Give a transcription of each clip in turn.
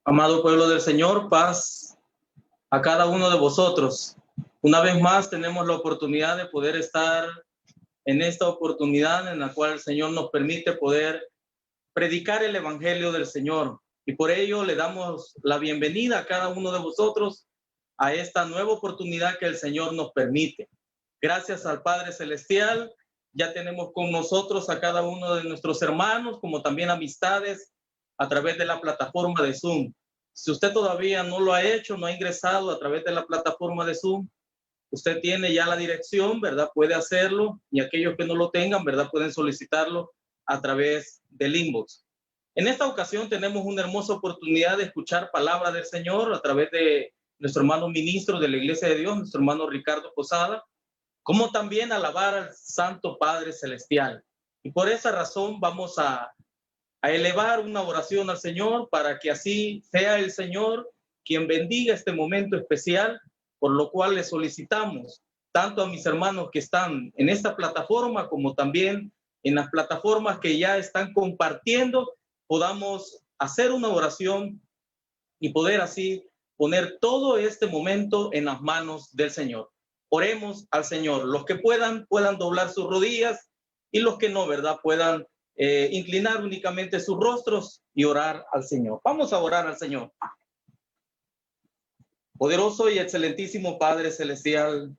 Amado pueblo del Señor, paz a cada uno de vosotros. Una vez más tenemos la oportunidad de poder estar en esta oportunidad en la cual el Señor nos permite poder predicar el Evangelio del Señor. Y por ello le damos la bienvenida a cada uno de vosotros a esta nueva oportunidad que el Señor nos permite. Gracias al Padre Celestial, ya tenemos con nosotros a cada uno de nuestros hermanos, como también amistades, a través de la plataforma de Zoom. Si usted todavía no lo ha hecho, no ha ingresado a través de la plataforma de Zoom, usted tiene ya la dirección, ¿verdad? Puede hacerlo, y aquellos que no lo tengan, ¿verdad? Pueden solicitarlo a través del inbox. En esta ocasión tenemos una hermosa oportunidad de escuchar palabra del Señor a través de nuestro hermano ministro de la Iglesia de Dios, nuestro hermano Ricardo Posada, como también alabar al Santo Padre Celestial. Y por esa razón vamos a elevar una oración al Señor para que así sea el Señor quien bendiga este momento especial, por lo cual le solicitamos tanto a mis hermanos que están en esta plataforma como también en las plataformas que ya están compartiendo, podamos hacer una oración y poder así poner todo este momento en las manos del Señor. Oremos al Señor. Los que puedan doblar sus rodillas, y los que no, ¿verdad? Puedan inclinar únicamente sus rostros y orar al Señor. Vamos a orar al Señor. Poderoso y excelentísimo Padre Celestial,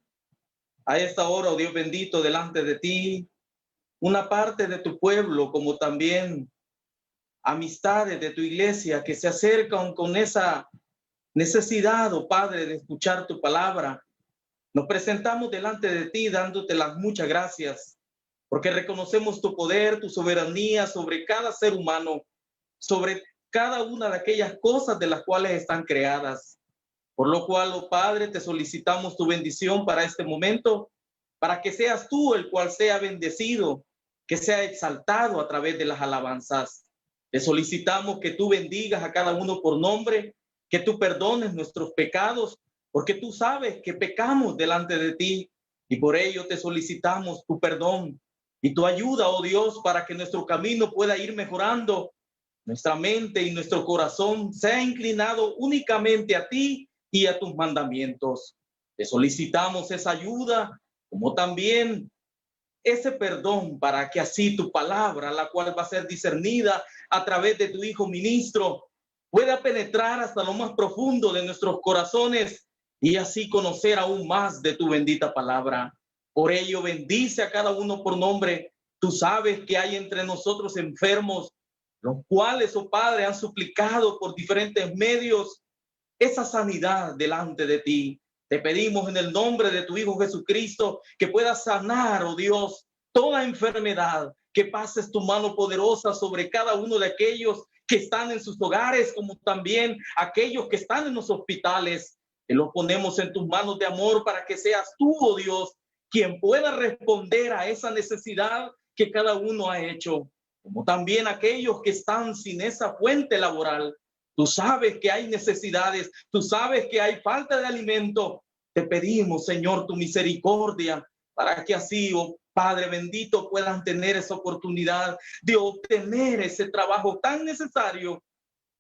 a esta hora, oh Dios bendito, delante de ti, una parte de tu pueblo, como también amistades de tu iglesia que se acercan con esa necesidad, oh Padre, de escuchar tu palabra. Nos presentamos delante de ti dándote las muchas gracias, porque reconocemos tu poder, tu soberanía sobre cada ser humano, sobre cada una de aquellas cosas de las cuales están creadas. Por lo cual, oh Padre, te solicitamos tu bendición para este momento, para que seas tú el cual sea bendecido, que sea exaltado a través de las alabanzas. Te solicitamos que tú bendigas a cada uno por nombre, que tú perdones nuestros pecados, porque tú sabes que pecamos delante de ti, y por ello te solicitamos tu perdón y tu ayuda, oh Dios, para que nuestro camino pueda ir mejorando, nuestra mente y nuestro corazón sea inclinado únicamente a ti y a tus mandamientos. Te solicitamos esa ayuda, como también ese perdón, para que así tu palabra, la cual va a ser discernida a través de tu Hijo ministro, pueda penetrar hasta lo más profundo de nuestros corazones y así conocer aún más de tu bendita palabra. Por ello, bendice a cada uno por nombre. Tú sabes que hay entre nosotros enfermos, los cuales, oh Padre, han suplicado por diferentes medios esa sanidad delante de ti. Te pedimos en el nombre de tu Hijo Jesucristo que puedas sanar, oh Dios, toda enfermedad, que pases tu mano poderosa sobre cada uno de aquellos que están en sus hogares, como también aquellos que están en los hospitales. Te lo ponemos en tus manos de amor para que seas tú, oh Dios, quien pueda responder a esa necesidad que cada uno ha hecho, como también aquellos que están sin esa fuente laboral. Tú sabes que hay necesidades, tú sabes que hay falta de alimento. Te pedimos, Señor, tu misericordia, para que así, oh Padre bendito, puedan tener esa oportunidad de obtener ese trabajo tan necesario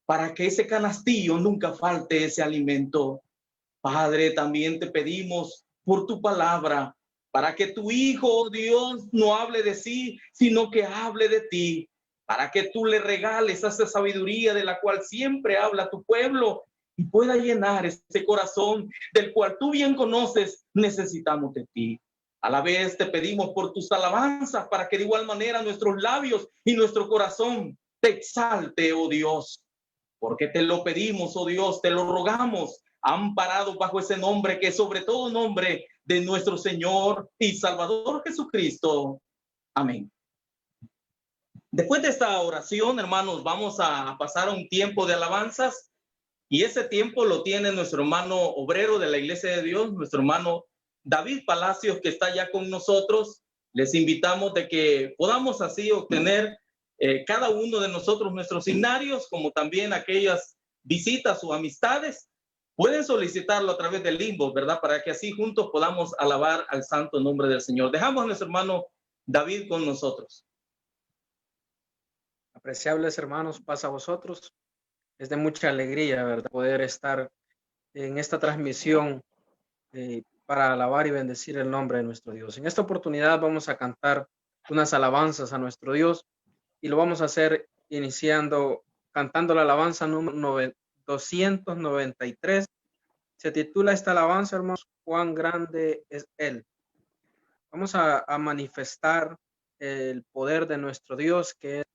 para que ese canastillo nunca falte ese alimento. Padre, también te pedimos por tu palabra, para que tu Hijo, oh Dios, no hable de sí, sino que hable de ti, para que tú le regales esa sabiduría de la cual siempre habla tu pueblo y pueda llenar ese corazón del cual tú bien conoces. Necesitamos de ti. A la vez te pedimos por tus alabanzas, para que de igual manera nuestros labios y nuestro corazón te exalte, oh Dios, porque te lo pedimos, oh Dios, te lo rogamos, amparado bajo ese nombre que es sobre todo nombre de nuestro Señor y Salvador Jesucristo. Amén. Después de esta oración, hermanos, vamos a pasar a un tiempo de alabanzas, y ese tiempo lo tiene nuestro hermano obrero de la Iglesia de Dios, nuestro hermano David Palacios, que está ya con nosotros. Les invitamos de que podamos así obtener cada uno de nosotros nuestros signarios, como también aquellas visitas o amistades. Pueden solicitarlo a través del inbox, ¿verdad? Para que así juntos podamos alabar al santo nombre del Señor. Dejamos a nuestro hermano David con nosotros. Apreciables hermanos, paz a vosotros. Es de mucha alegría, ¿verdad? Poder estar en esta transmisión para alabar y bendecir el nombre de nuestro Dios. En esta oportunidad vamos a cantar unas alabanzas a nuestro Dios y lo vamos a hacer iniciando cantando la alabanza número 293. Se titula esta alabanza, hermanos, cuán grande es Él. Vamos a manifestar el poder de nuestro Dios, que es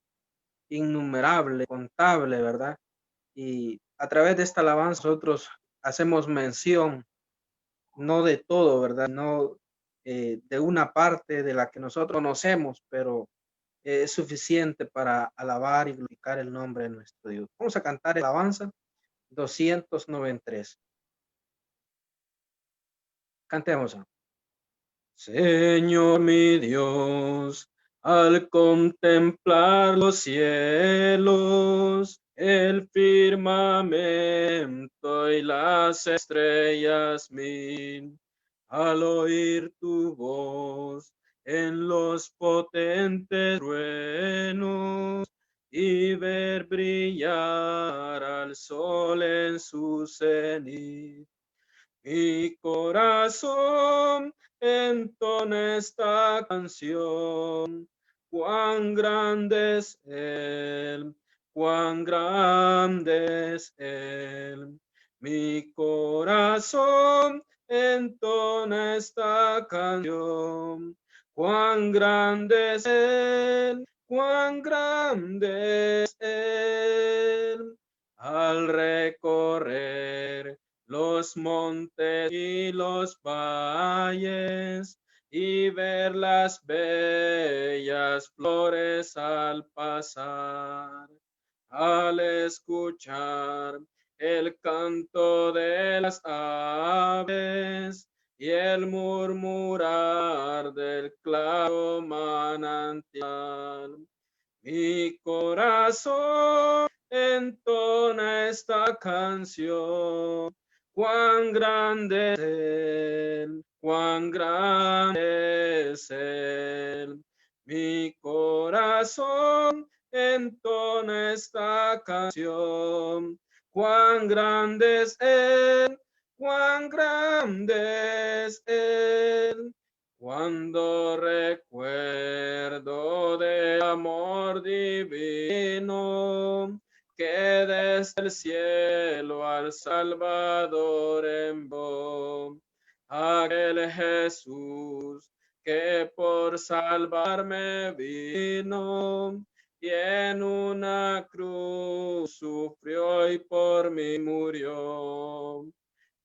innumerable, contable, ¿verdad? Y a través de esta alabanza nosotros hacemos mención, no de todo, ¿verdad? No de una parte de la que nosotros conocemos, pero es suficiente para alabar y glorificar el nombre de nuestro Dios. Vamos a cantar el alabanza 293. Cantemos. Señor mi Dios, al contemplar los cielos, el firmamento y las estrellas mil, al oír tu voz en los potentes truenos y ver brillar al sol en su cenit. Mi corazón entona esta canción, cuán grande es Él, cuán grande es Él. Mi corazón entona esta canción, cuán grande es Él, cuán grande es Él. Al recorrer los montes y los valles y ver las bellas flores al pasar, al escuchar el canto de las aves y el murmurar del claro manantial. Mi corazón entona esta canción, cuán grande es Él, cuán grande es Él. Mi corazón entona esta canción, cuán grande es Él, cuán grande es Él. Cuando recuerdo de amor divino, que desde el cielo al Salvador envió, aquel Jesús que por salvarme vino y en una cruz sufrió y por mí murió.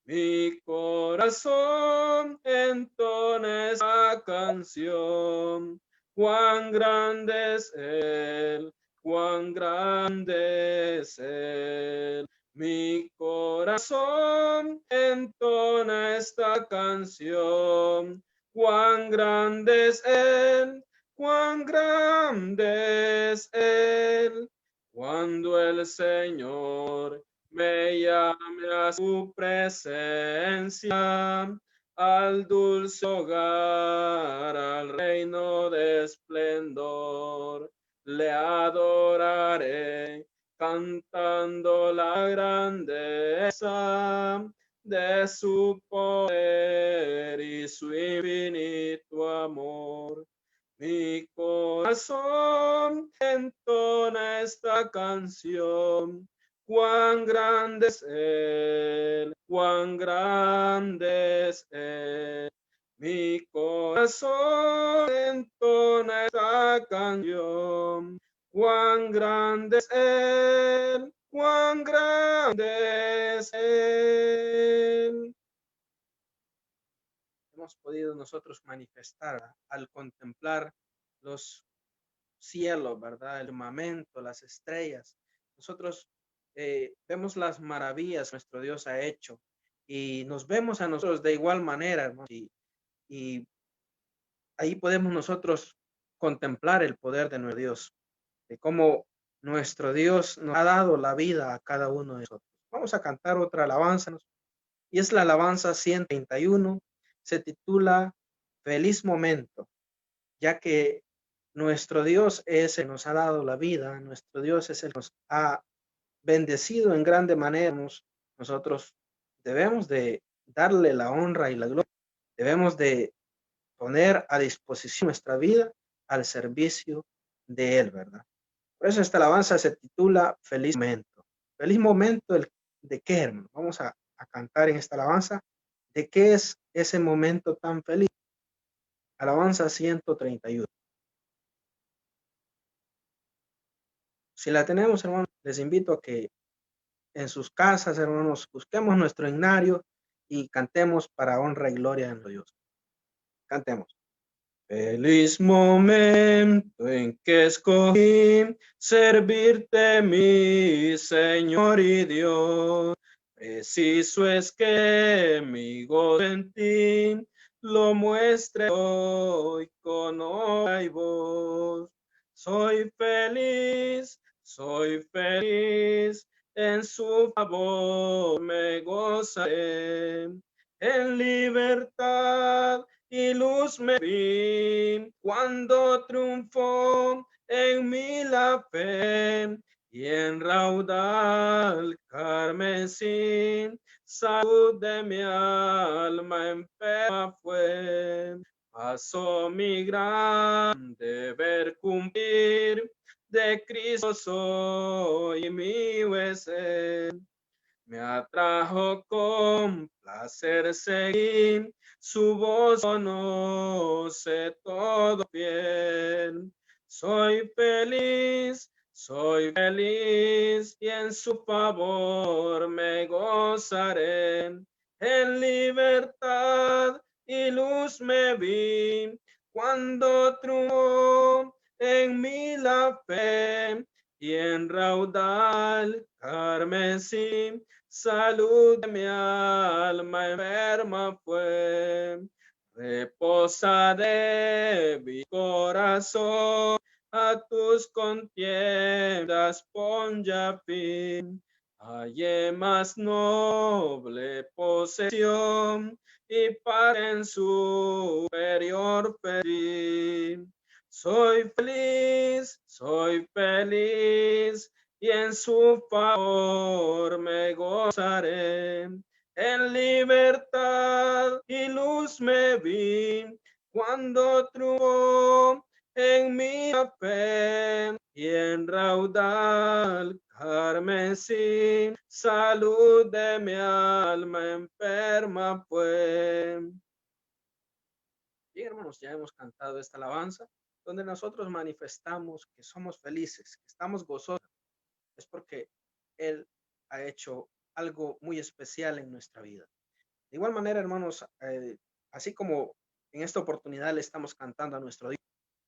Mi corazón entona esa canción, cuán grande es Él, cuán grande es Él. Mi corazón entona esta canción, cuán grande es Él, cuán grande es Él. Cuando el Señor me llame a su presencia, al dulce hogar, al reino de esplendor. Le adoraré cantando la grandeza de su poder y su infinito amor. Mi corazón entona esta canción, cuán grande es Él, cuán grande es Él. Mi corazón entona esta canción, cuán grande es Él, cuán grande es Él. Hemos podido nosotros manifestar al contemplar los cielos, ¿verdad? El firmamento, las estrellas. Nosotros vemos las maravillas que nuestro Dios ha hecho y nos vemos a nosotros de igual manera, hermanos, y ahí podemos nosotros contemplar el poder de nuestro Dios, de cómo nuestro Dios nos ha dado la vida a cada uno de nosotros. Vamos a cantar otra alabanza y es la alabanza 131, se titula Feliz Momento, ya que nuestro Dios es el que nos ha dado la vida, nuestro Dios es el que nos ha bendecido en grande manera. Nosotros debemos de darle la honra y la gloria. Debemos de poner a disposición nuestra vida al servicio de Él, ¿verdad? Por eso esta alabanza se titula Feliz Momento. Feliz momento de qué, hermano. Vamos a cantar en esta alabanza. ¿De qué es ese momento tan feliz? Alabanza 131. Si la tenemos, hermanos, les invito a que en sus casas, hermanos, busquemos nuestro himnario y cantemos para honra y gloria de Dios. Cantemos. Feliz momento en que escogí servirte, mi Señor y Dios. Preciso es que mi gozo en ti lo muestre hoy con honra y voz. Soy feliz, en su favor me gozaré, en libertad y luz me vi cuando triunfó en mí la fe, y en raudal carmesí salud de mi alma enferma fue. Pasó mi gran deber cumplir, de Cristo soy mío es Él. Me atrajo con placer seguir, su voz conoce todo bien. Soy feliz, y en su favor me gozaré. En libertad y luz me vi, cuando triunfó en mí la fe, y en raudal carmesí salud de mi alma enferma fue. Reposa de mi corazón, a tus contiendas pon ya fin. Hallé más noble posesión y para en superior feliz. Soy feliz, y en su favor me gozaré. En libertad y luz me vi, cuando triunfó en mi fe, y en raudal carmesí salud de mi alma enferma fue. Bien, hermanos, ya hemos cantado esta alabanza donde nosotros manifestamos que somos felices, que estamos gozosos. Es porque Él ha hecho algo muy especial en nuestra vida. De igual manera, hermanos, así como en esta oportunidad le estamos cantando a nuestro Dios,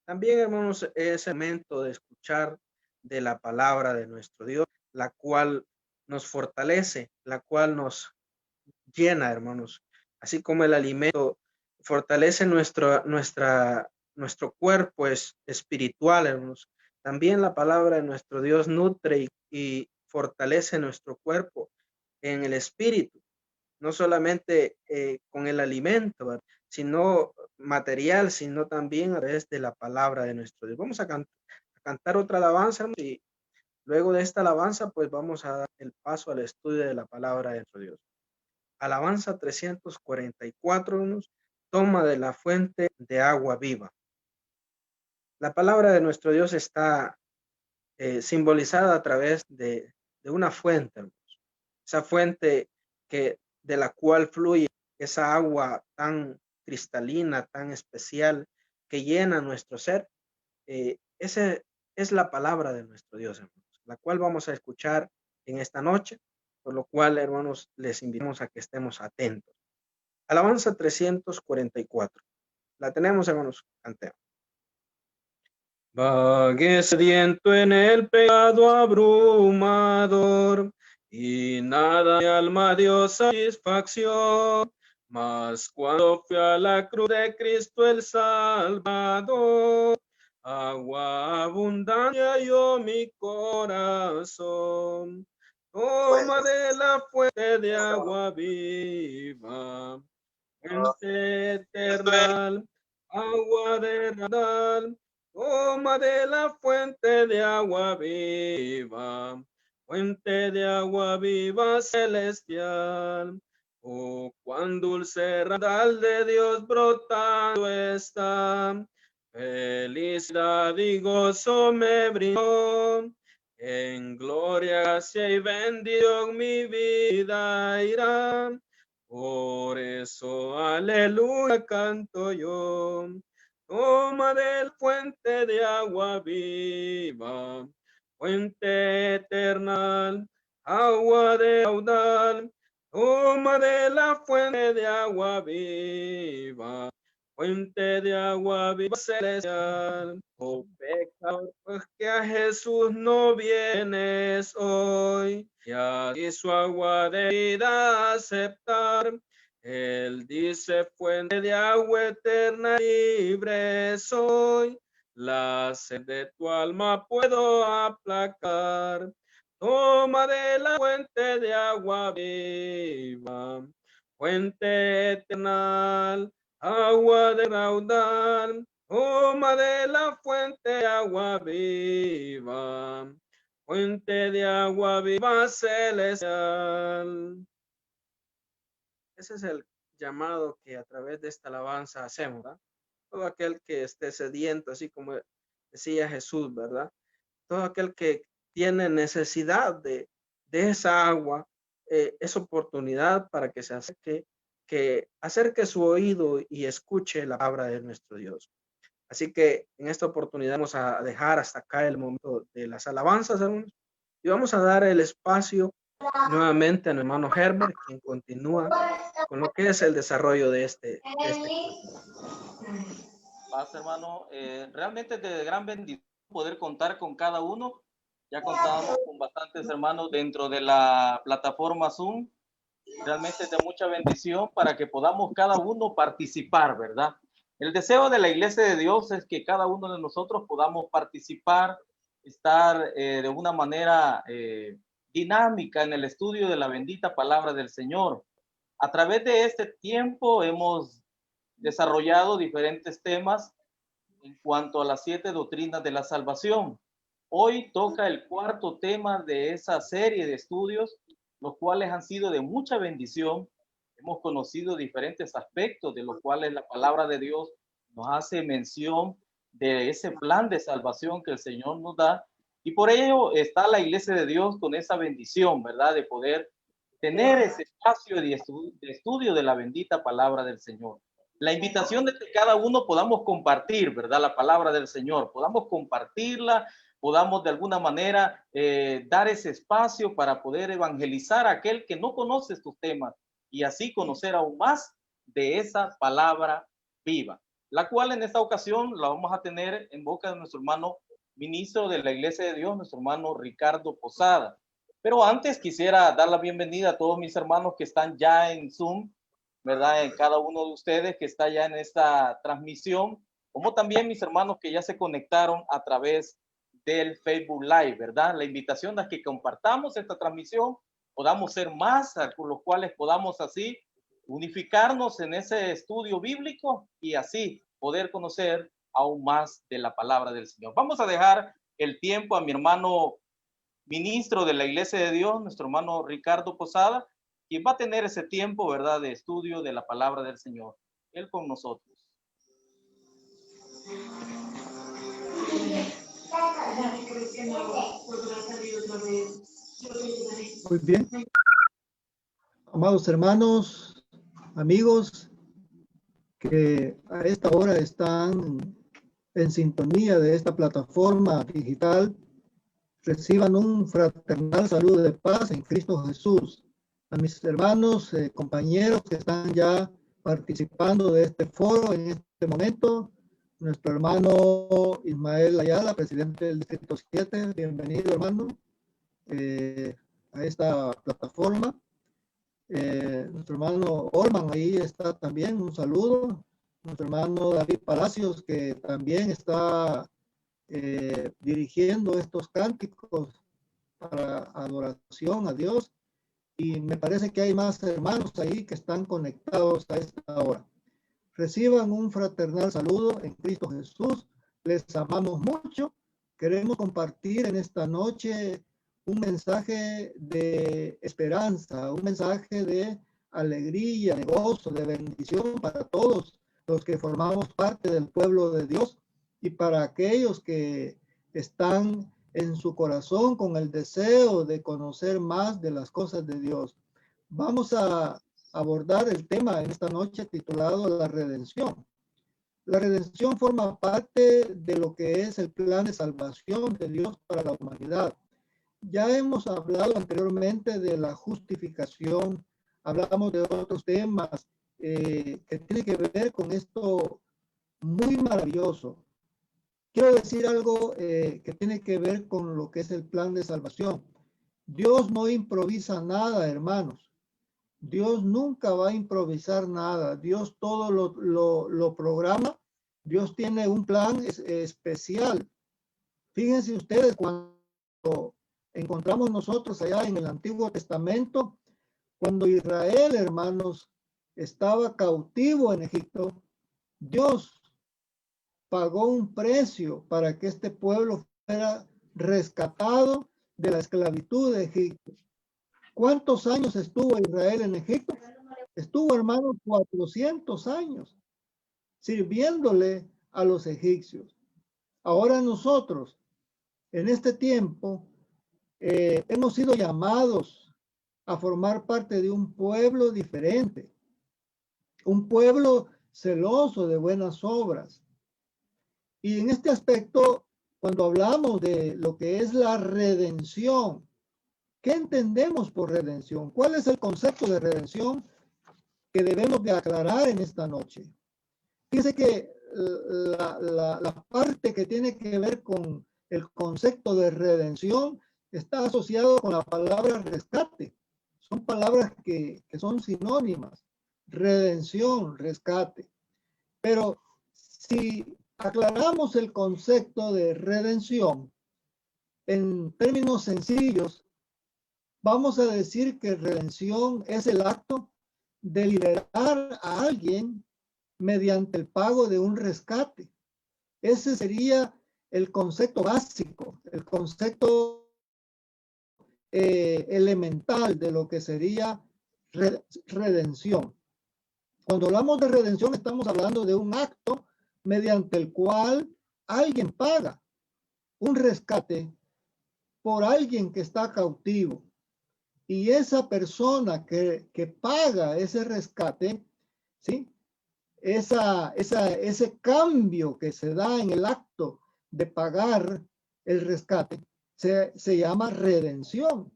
también, hermanos, es el momento de escuchar de la palabra de nuestro Dios, la cual nos fortalece, la cual nos llena, hermanos. Así como el alimento fortalece nuestro cuerpo espiritual, hermanos. También la palabra de nuestro Dios nutre y fortalece nuestro cuerpo en el espíritu, no solamente con el alimento, ¿verdad?, sino material, sino también a través de la palabra de nuestro Dios. Vamos a cantar otra alabanza, hermanos, y luego de esta alabanza, pues vamos a dar el paso al estudio de la palabra de nuestro Dios. Alabanza 344, toma de la fuente de agua viva. La palabra de nuestro Dios está simbolizada a través de una fuente, hermanos. Esa fuente de la cual fluye esa agua tan cristalina, tan especial, que llena nuestro ser. Esa es la palabra de nuestro Dios, hermanos, la cual vamos a escuchar en esta noche, por lo cual, hermanos, les invitamos a que estemos atentos. Alabanza 344. La tenemos, hermanos, cantemos. Vague sediento en el pecado abrumador, y nada mi alma dio satisfacción, mas cuando fui a la cruz de Cristo el Salvador, agua abundante halló mi corazón. Toma de la fuente de agua viva, fuente eterna, agua de radal. Toma de la fuente de agua viva, fuente de agua viva celestial. Oh, cuán dulce raudal de Dios brotando está. Felicidad y gozo me brindó. En gloria, gracia y bendición mi vida irá. Por eso, aleluya, canto yo. Toma del fuente de agua viva, fuente eterna, agua de caudal. Toma de la fuente de agua viva, fuente de agua viva celestial. Oh pecador, pues que a Jesús no vienes hoy, y así su agua de vida aceptar. Él dice, fuente de agua eterna, libre soy. La sed de tu alma puedo aplacar. Toma de la fuente de agua viva, fuente eterna, agua de raudal. Toma de la fuente de agua viva, fuente de agua viva celestial. Ese es el llamado que a través de esta alabanza hacemos, ¿verdad? Todo aquel que esté sediento, así como decía Jesús, ¿verdad? Todo aquel que tiene necesidad de esa agua, es oportunidad para que se acerque, que acerque su oído y escuche la palabra de nuestro Dios. Así que en esta oportunidad vamos a dejar hasta acá el momento de las alabanzas, hermanos, y vamos a dar el espacio nuevamente a mi hermano Herbert, quien continúa con lo que es el desarrollo de este Paz, hermano. Realmente es de gran bendición poder contar con cada uno. Ya contamos con bastantes hermanos dentro de la plataforma Zoom. Realmente es de mucha bendición para que podamos cada uno participar, ¿verdad? El deseo de la Iglesia de Dios es que cada uno de nosotros podamos participar, estar de una manera dinámica en el estudio de la bendita palabra del Señor. A través de este tiempo hemos desarrollado diferentes temas en cuanto a las 7 doctrinas de la salvación. Hoy toca el cuarto tema de esa serie de estudios, los cuales han sido de mucha bendición. Hemos conocido diferentes aspectos de los cuales la palabra de Dios nos hace mención de ese plan de salvación que el Señor nos da. Y por ello está la Iglesia de Dios con esa bendición, ¿verdad? De poder tener ese espacio de estudio de la bendita palabra del Señor. La invitación de que cada uno podamos compartir, ¿verdad? La palabra del Señor, podamos compartirla, podamos de alguna manera dar ese espacio para poder evangelizar a aquel que no conoce estos temas y así conocer aún más de esa palabra viva, la cual en esta ocasión la vamos a tener en boca de nuestro hermano ministro de la Iglesia de Dios, nuestro hermano Ricardo Posada. Pero antes quisiera dar la bienvenida a todos mis hermanos que están ya en Zoom, ¿verdad? En cada uno de ustedes que está ya en esta transmisión, como también mis hermanos que ya se conectaron a través del Facebook Live, ¿verdad? La invitación es que compartamos esta transmisión, podamos ser más, con los cuales podamos así unificarnos en ese estudio bíblico y así poder conocer aún más de la palabra del Señor. Vamos a dejar el tiempo a mi hermano ministro de la Iglesia de Dios, nuestro hermano Ricardo Posada, quien va a tener ese tiempo, ¿verdad?, de estudio de la palabra del Señor. Él con nosotros. Muy bien. Amados hermanos, amigos, que a esta hora están en sintonía de esta plataforma digital, reciban un fraternal saludo de paz en Cristo Jesús. A mis hermanos, compañeros que están ya participando de este foro en este momento, nuestro hermano Ismael Ayala, presidente del Distrito 7, bienvenido hermano a esta plataforma. Nuestro hermano Orman ahí está también, un saludo. Nuestro hermano David Palacios, que también está dirigiendo estos cánticos para adoración a Dios. Y me parece que hay más hermanos ahí que están conectados a esta hora. Reciban un fraternal saludo en Cristo Jesús. Les amamos mucho. Queremos compartir en esta noche un mensaje de esperanza, un mensaje de alegría, de gozo, de bendición para todos los que formamos parte del pueblo de Dios y para aquellos que están en su corazón con el deseo de conocer más de las cosas de Dios. Vamos a abordar el tema en esta noche titulado La Redención. La redención forma parte de lo que es el plan de salvación de Dios para la humanidad. Ya hemos hablado anteriormente de la justificación, hablamos de otros temas que tienen que ver con esto muy maravilloso. Quiero decir algo que tiene que ver con lo que es el plan de salvación. Dios no improvisa nada, hermanos. Dios nunca va a improvisar nada. Dios todo lo programa. Dios tiene un plan especial. Fíjense ustedes, cuando encontramos nosotros allá en el Antiguo Testamento, cuando Israel, hermanos, estaba cautivo en Egipto, Dios pagó un precio para que este pueblo fuera rescatado de la esclavitud de Egipto. ¿Cuántos años estuvo Israel en Egipto? Estuvo, hermanos, 400 años sirviéndole a los egipcios. Ahora nosotros, en este tiempo, hemos sido llamados a formar parte de un pueblo diferente, un pueblo celoso de buenas obras. Y en este aspecto, cuando hablamos de lo que es la redención, ¿qué entendemos por redención? ¿Cuál es el concepto de redención que debemos de aclarar en esta noche? Fíjense que la parte que tiene que ver con el concepto de redención está asociado con la palabra rescate. Son palabras que son sinónimas. Redención, rescate. Pero si aclaramos el concepto de redención en términos sencillos, vamos a decir que redención es el acto de liberar a alguien mediante el pago de un rescate. Ese sería el concepto básico, el concepto elemental de lo que sería redención. Cuando hablamos de redención, estamos hablando de un acto mediante el cual alguien paga un rescate por alguien que está cautivo. Y esa persona que paga ese rescate, ¿sí? Ese cambio que se da en el acto de pagar el rescate se llama redención.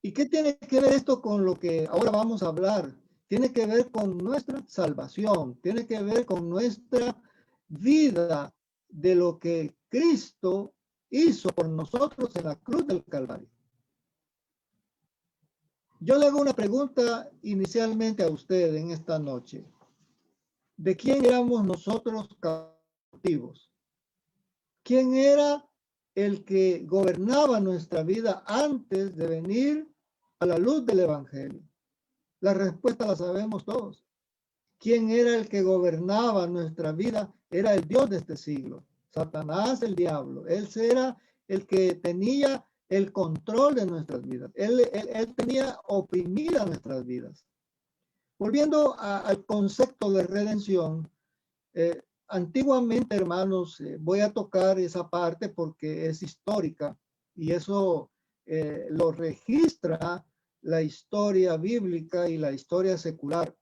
¿Y qué tiene que ver esto con lo que ahora vamos a hablar? Tiene que ver con nuestra salvación, tiene que ver con nuestra vida de lo que Cristo hizo por nosotros en la cruz del Calvario. Yo le hago una pregunta inicialmente a usted en esta noche. ¿De quién éramos nosotros cautivos? ¿Quién era el que gobernaba nuestra vida antes de venir a la luz del Evangelio? La respuesta la sabemos todos. ¿Quién era el que gobernaba nuestra vida? Era el Dios de este siglo. Satanás, el diablo. Él era el que tenía el control de nuestras vidas. Él tenía oprimida nuestras vidas. Volviendo al concepto de redención, antiguamente, hermanos, voy a tocar esa parte porque es histórica y eso lo registra la historia bíblica y la historia secular.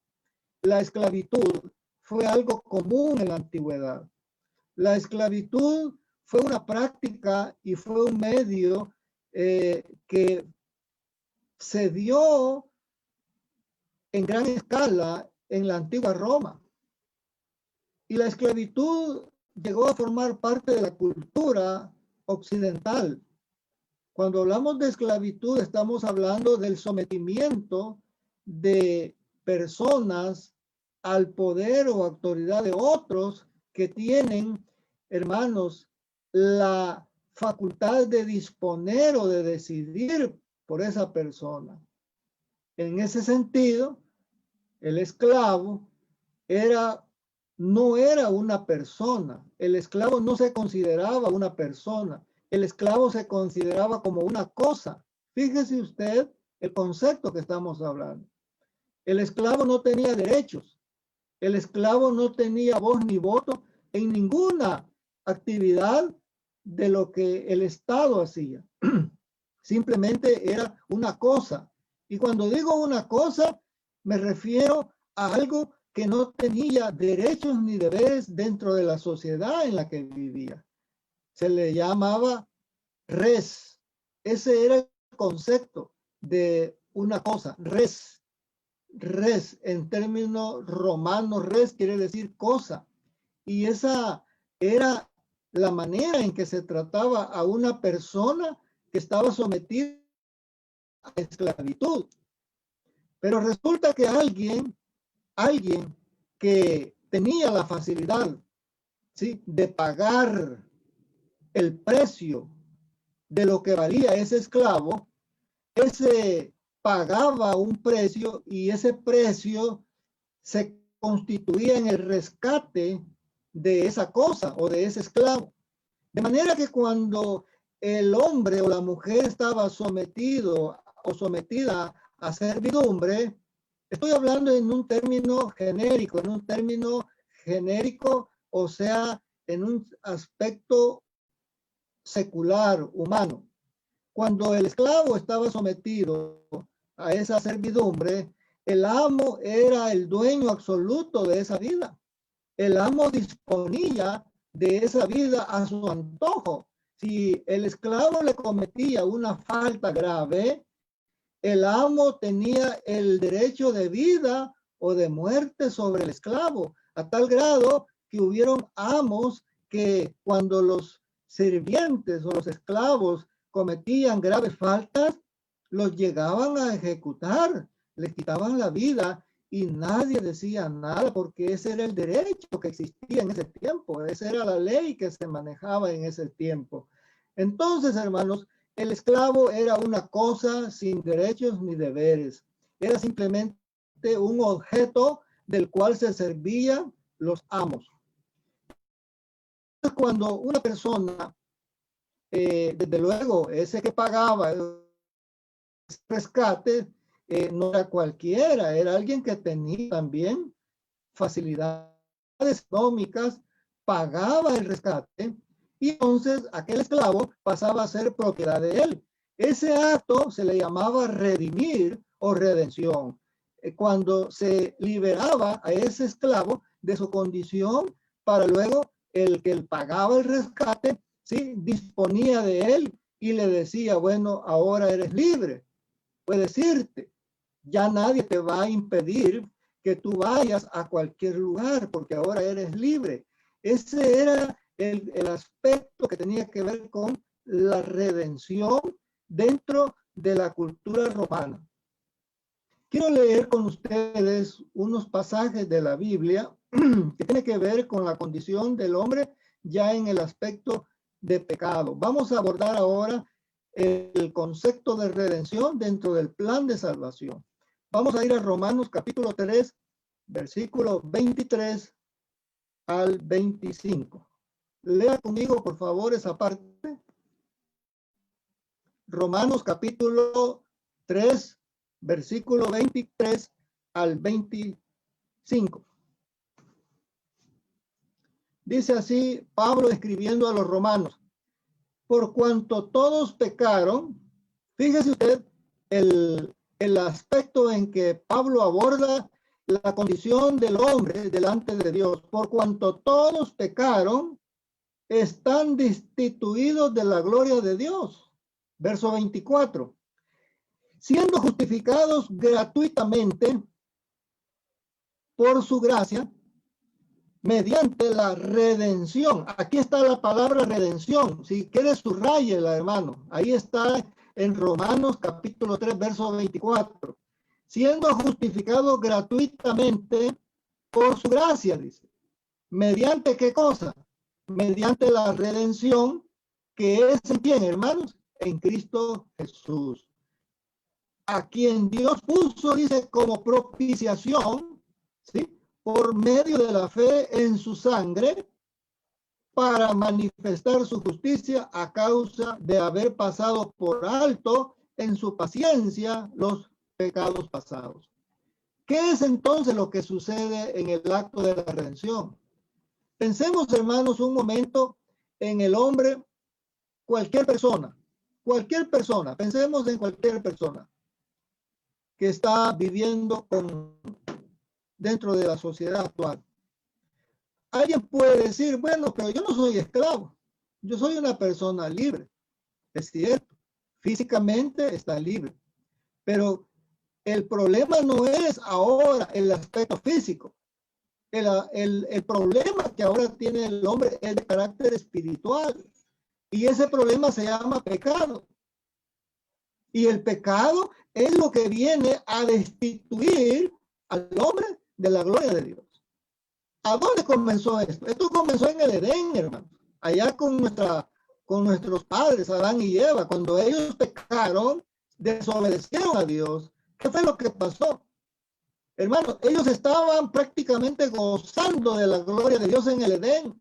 La esclavitud fue algo común en la antigüedad. La esclavitud fue una práctica y fue un medio que se dio en gran escala en la antigua Roma. Y la esclavitud llegó a formar parte de la cultura occidental. Cuando hablamos de esclavitud, estamos hablando del sometimiento de personas al poder o autoridad de otros que tienen, hermanos, la facultad de disponer o de decidir por esa persona. En ese sentido, el esclavo no era una persona. El esclavo no se consideraba una persona. el esclavo se consideraba como una cosa. Fíjese usted el concepto que estamos hablando. El esclavo no tenía derechos. El esclavo no tenía voz ni voto en ninguna actividad de lo que el Estado hacía. Simplemente era una cosa. Y cuando digo una cosa, me refiero a algo que no tenía derechos ni deberes dentro de la sociedad en la que vivía. Se le llamaba res. Ese era el concepto de una cosa, res. Res, en términos romanos, res quiere decir cosa. Y esa era la manera en que se trataba a una persona que estaba sometida a esclavitud. Pero resulta que alguien que tenía la facilidad, ¿sí?, de pagar el precio de lo que valía ese esclavo, ese pagaba un precio y ese precio se constituía en el rescate de esa cosa o de ese esclavo. De manera que cuando el hombre o la mujer estaba sometido o sometida a servidumbre, estoy hablando en un término genérico, o sea, en un aspecto secular, humano. Cuando el esclavo estaba sometido a esa servidumbre, el amo era el dueño absoluto de esa vida. El amo disponía de esa vida a su antojo. Si el esclavo le cometía una falta grave, el amo tenía el derecho de vida o de muerte sobre el esclavo, a tal grado que hubieron amos que cuando los sirvientes o los esclavos cometían graves faltas, los llegaban a ejecutar, les quitaban la vida y nadie decía nada porque ese era el derecho que existía en ese tiempo, esa era la ley que se manejaba en ese tiempo. Entonces, hermanos, el esclavo era una cosa sin derechos ni deberes, era simplemente un objeto del cual se servían los amos. Cuando una persona, desde luego, ese que pagaba el rescate, no era cualquiera, era alguien que tenía también facilidades económicas, pagaba el rescate y entonces aquel esclavo pasaba a ser propiedad de él. Ese acto se le llamaba redimir o redención. Cuando se liberaba a ese esclavo de su condición para luego el que pagaba el rescate, ¿sí?, disponía de él y le decía, bueno, ahora eres libre, puedes irte. Ya nadie te va a impedir que tú vayas a cualquier lugar porque ahora eres libre. Ese era el aspecto que tenía que ver con la redención dentro de la cultura romana. Quiero leer con ustedes unos pasajes de la Biblia que tienen que ver con la condición del hombre ya en el aspecto de pecado. Vamos a abordar ahora el concepto de redención dentro del plan de salvación. Vamos a ir a Romanos capítulo 3, versículo 23 al 25. Lea conmigo, por favor, esa parte. Romanos capítulo 3, versículo 23 al 25. Dice así Pablo escribiendo a los romanos: por cuanto todos pecaron, fíjese usted el aspecto en que Pablo aborda la condición del hombre delante de Dios. Por cuanto todos pecaron, están destituidos de la gloria de Dios. Verso 24. Siendo justificados gratuitamente por su gracia, mediante la redención. Aquí está la palabra redención. Si quieres, subrayela, hermano. Ahí está en Romanos capítulo 3, verso 24. Siendo justificado gratuitamente por su gracia, dice. ¿Mediante qué cosa? Mediante la redención que es en quién, hermanos, en Cristo Jesús. A quien Dios puso, dice, como propiciación, ¿sí?, por medio de la fe en su sangre, para manifestar su justicia a causa de haber pasado por alto en su paciencia los pecados pasados. ¿Qué es entonces lo que sucede en el acto de la redención? Pensemos, hermanos, un momento en el hombre, cualquier persona, pensemos en cualquier persona que está viviendo dentro de la sociedad actual. Alguien puede decir, bueno, pero yo no soy esclavo, yo soy una persona libre. Es cierto, físicamente está libre, pero el problema no es ahora el aspecto físico. El problema que ahora tiene el hombre es de carácter espiritual, y ese problema se llama pecado. Y el pecado es lo que viene a destituir al hombre de la gloria de Dios. ¿A dónde comenzó esto? Esto comenzó en el Edén, hermanos. Allá con nuestros padres, Adán y Eva. Cuando ellos pecaron, desobedecieron a Dios. ¿Qué fue lo que pasó? Hermanos, ellos estaban prácticamente gozando de la gloria de Dios en el Edén.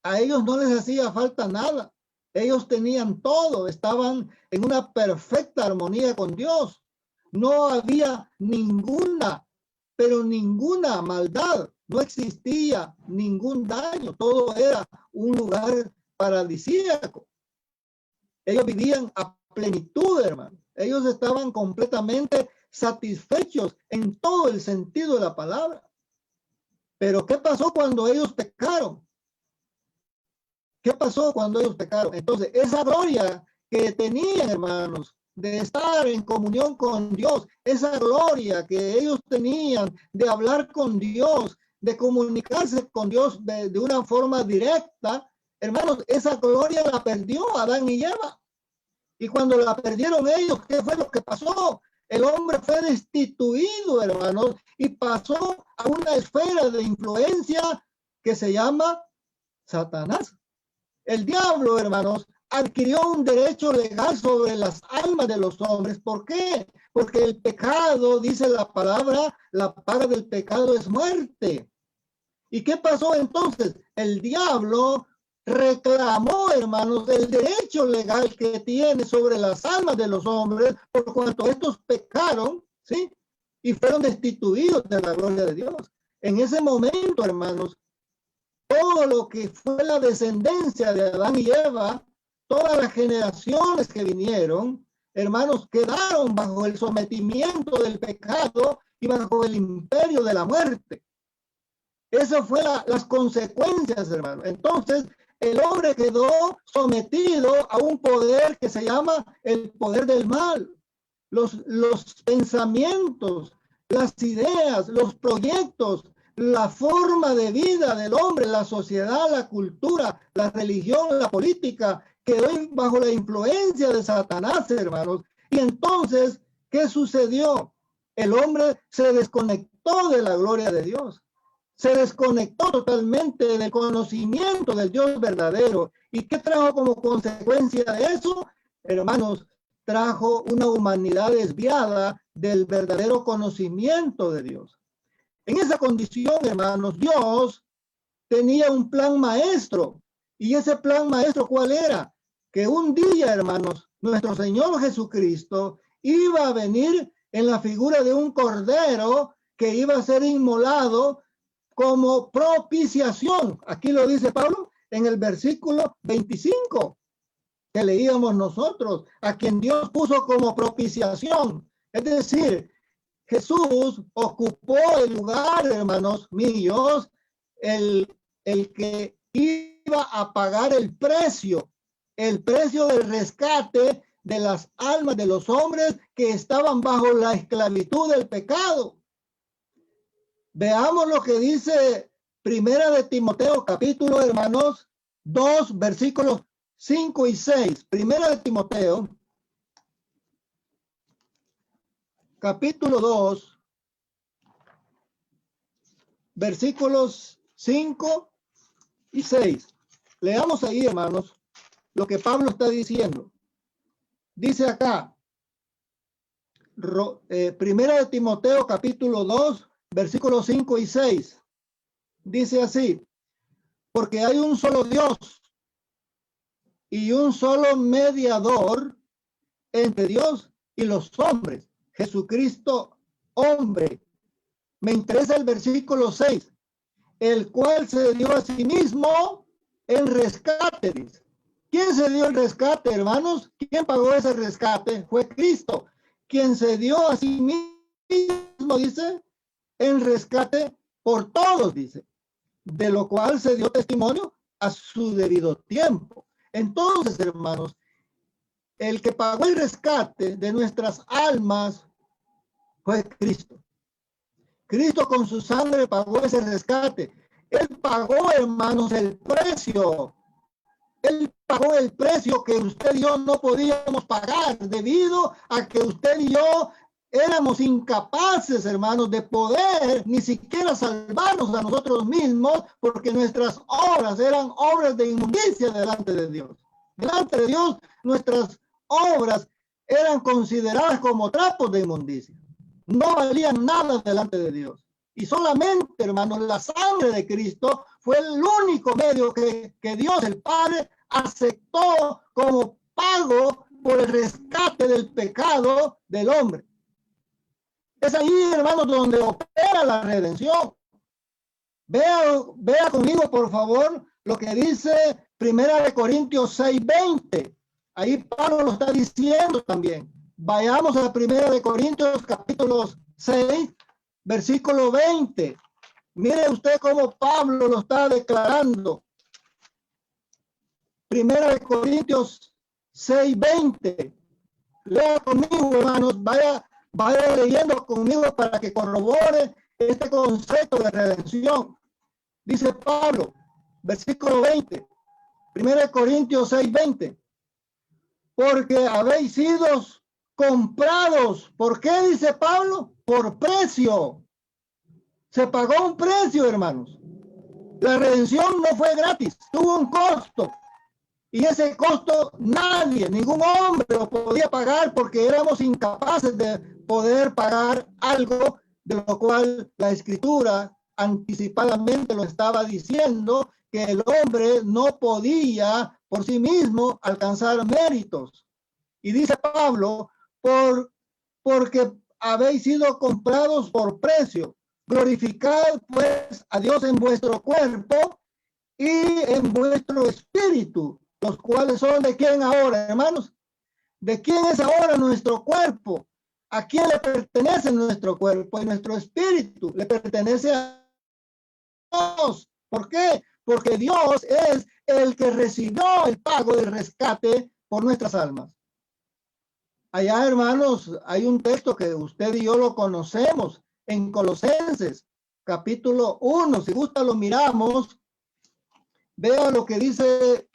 A ellos no les hacía falta nada. Ellos tenían todo, estaban en una perfecta armonía con Dios. No había ninguna maldad. No existía ningún daño. Todo era un lugar paradisíaco. Ellos vivían a plenitud, hermano. Ellos estaban completamente satisfechos en todo el sentido de la palabra. Pero ¿qué pasó cuando ellos pecaron? ¿Qué pasó cuando ellos pecaron? Entonces, esa gloria que tenían, hermanos, de estar en comunión con Dios, esa gloria que ellos tenían de hablar con Dios, de comunicarse con Dios de una forma directa, hermanos, esa gloria la perdió Adán y Eva. Y cuando la perdieron ellos, ¿qué fue lo que pasó? El hombre fue destituido, hermanos, y pasó a una esfera de influencia que se llama Satanás. El diablo, hermanos, adquirió un derecho legal sobre las almas de los hombres. ¿Por qué? Porque el pecado, dice la palabra, la paga del pecado es muerte. ¿Y qué pasó entonces? El diablo reclamó, hermanos, el derecho legal que tiene sobre las almas de los hombres por cuanto estos pecaron, ¿sí? Y fueron destituidos de la gloria de Dios. En ese momento, hermanos, todo lo que fue la descendencia de Adán y Eva, todas las generaciones que vinieron, hermanos, quedaron bajo el sometimiento del pecado y bajo el imperio de la muerte. Esas fueron las consecuencias, hermanos. Entonces, el hombre quedó sometido a un poder que se llama el poder del mal. Los pensamientos, las ideas, los proyectos, la forma de vida del hombre, la sociedad, la cultura, la religión, la política, quedó bajo la influencia de Satanás, hermanos. Y entonces, ¿qué sucedió? El hombre se desconectó de la gloria de Dios. Se desconectó totalmente del conocimiento del Dios verdadero. ¿Y qué trajo como consecuencia de eso? Hermanos, trajo una humanidad desviada del verdadero conocimiento de Dios. En esa condición, hermanos, Dios tenía un plan maestro. ¿Y ese plan maestro cuál era? Que un día, hermanos, nuestro Señor Jesucristo iba a venir en la figura de un cordero que iba a ser inmolado como propiciación. Aquí lo dice Pablo en el versículo 25 que leíamos nosotros, a quien Dios puso como propiciación. Es decir, Jesús ocupó el lugar, hermanos míos, el que iba a pagar el precio del rescate de las almas de los hombres que estaban bajo la esclavitud del pecado. Veamos lo que dice Primera de Timoteo, capítulo, hermanos, 2, versículos 5 y 6. Primera de Timoteo, capítulo 2, versículos 5 y 6. Leamos ahí, hermanos, lo que Pablo está diciendo. Dice acá, Primera de Timoteo, capítulo 2, versículos 5 y 6. Dice así: porque hay un solo Dios y un solo mediador entre Dios y los hombres, Jesucristo, hombre. Me interesa el versículo 6, el cual se dio a sí mismo en rescate, dice. ¿Quién se dio el rescate, hermanos? ¿Quién pagó ese rescate? Fue Cristo, quien se dio a sí mismo, dice, en rescate por todos, dice, de lo cual se dio testimonio a su debido tiempo. Entonces, hermanos, el que pagó el rescate de nuestras almas fue Cristo. Cristo con su sangre pagó ese rescate. Él pagó, hermanos, el precio. Él pagó el precio que usted y yo no podíamos pagar debido a que usted y yo éramos incapaces, hermanos, de poder ni siquiera salvarnos a nosotros mismos, porque nuestras obras eran obras de inmundicia delante de Dios. Delante de Dios, nuestras obras eran consideradas como trapos de inmundicia. No valían nada delante de Dios. Y solamente, hermanos, la sangre de Cristo fue el único medio que Dios el Padre aceptó como pago por el rescate del pecado del hombre. Es ahí, hermanos, donde opera la redención. Vea conmigo, por favor, lo que dice 1 Corintios 6:20. Ahí Pablo lo está diciendo también. Vayamos a 1 Corintios capítulo 6, versículo 20. Mire usted cómo Pablo lo está declarando. 1 Corintios 6:20. Lea conmigo, hermanos. Vaya leyendo conmigo para que corrobore este concepto de redención. Dice Pablo, versículo 20. 1 Corintios 6:20. Porque habéis sido comprados. ¿Por qué dice Pablo? Por precio. Se pagó un precio, hermanos. La redención no fue gratis, tuvo un costo. Y ese costo nadie, ningún hombre lo podía pagar porque éramos incapaces de poder pagar algo de lo cual la Escritura anticipadamente lo estaba diciendo, que el hombre no podía por sí mismo alcanzar méritos. Y dice Pablo, porque habéis sido comprados por precio. Glorificad pues a Dios en vuestro cuerpo y en vuestro espíritu, los cuales son de quién ahora, hermanos. ¿De quién es ahora nuestro cuerpo? ¿A quién le pertenece nuestro cuerpo y nuestro espíritu? Le pertenece a Dios. ¿Por qué? Porque Dios es el que recibió el pago del rescate por nuestras almas. Allá, hermanos, hay un texto que usted y yo lo conocemos en Colosenses, capítulo 1. Si gusta, lo miramos. Vea lo que dice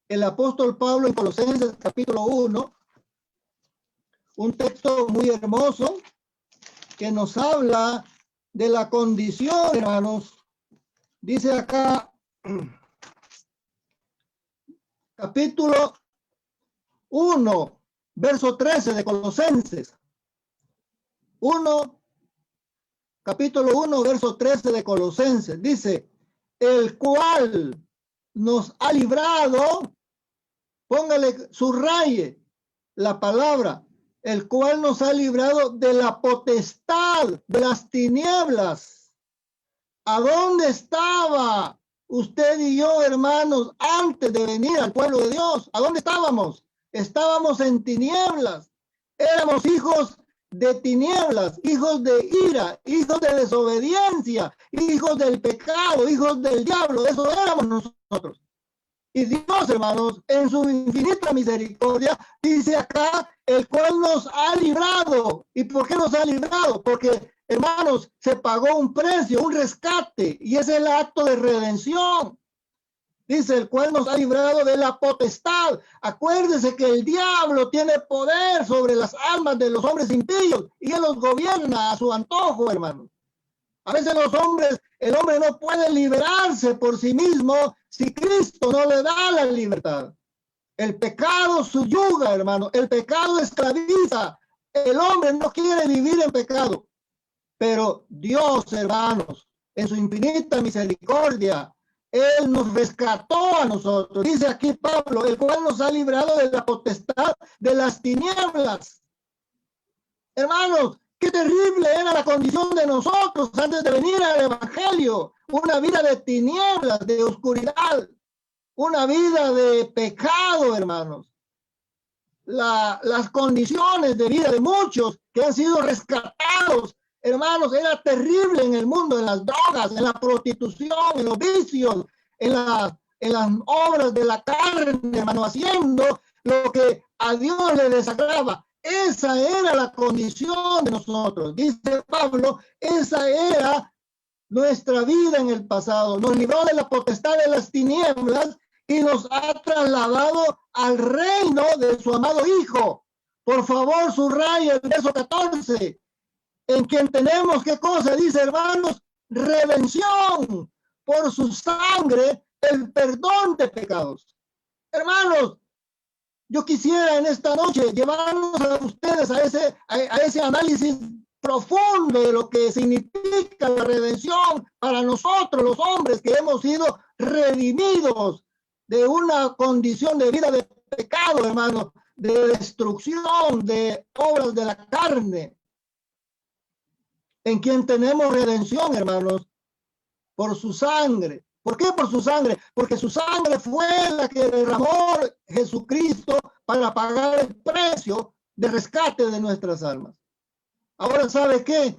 el apóstol Pablo en Colosenses, capítulo 1. Un texto muy hermoso que nos habla de la condición, hermanos. Dice acá, capítulo 1, verso 13 de Colosenses. Capítulo 1, verso 13 de Colosenses. Dice, el cual nos ha librado, póngale, subraye la palabra, el cual nos ha librado de la potestad de las tinieblas. ¿A dónde estaba usted y yo, hermanos, antes de venir al pueblo de Dios? ¿A dónde estábamos? Estábamos en tinieblas. Éramos hijos de tinieblas, hijos de ira, hijos de desobediencia, hijos del pecado, hijos del diablo. Eso éramos nosotros. Y Dios, hermanos, en su infinita misericordia, dice acá, el cual nos ha librado. ¿Y por qué nos ha librado? Porque, hermanos, se pagó un precio, un rescate, y es el acto de redención. Dice, el cual nos ha librado de la potestad. Acuérdese que el diablo tiene poder sobre las almas de los hombres impíos, y él los gobierna a su antojo, hermanos. A veces el hombre no puede liberarse por sí mismo si Cristo no le da la libertad. El pecado subyuga, hermano. El pecado esclaviza. El hombre no quiere vivir en pecado. Pero Dios, hermanos, en su infinita misericordia, Él nos rescató a nosotros. Dice aquí Pablo, el cual nos ha librado de la potestad de las tinieblas. Hermanos, qué terrible era la condición de nosotros antes de venir al Evangelio. Una vida de tinieblas, de oscuridad, una vida de pecado, hermanos. Las condiciones de vida de muchos que han sido rescatados, hermanos, era terrible en el mundo, en las drogas, en la prostitución, en los vicios, en las obras de la carne, hermano, haciendo lo que a Dios le desagrada. Esa era la condición de nosotros. Dice Pablo, esa era nuestra vida en el pasado. Nos libró de la potestad de las tinieblas y nos ha trasladado al reino de su amado Hijo. Por favor, subraya el verso 14, en quien tenemos, ¿qué cosa? Dice, hermanos, redención por su sangre, el perdón de pecados. Hermanos, yo quisiera en esta noche llevarnos a ustedes a ese análisis profundo de lo que significa la redención para nosotros, los hombres que hemos sido redimidos de una condición de vida de pecado, hermano, de destrucción, de obras de la carne, en quien tenemos redención, hermanos, por su sangre. ¿Por qué por su sangre? Porque su sangre fue la que derramó Jesucristo para pagar el precio de rescate de nuestras almas. Ahora, ¿sabe qué?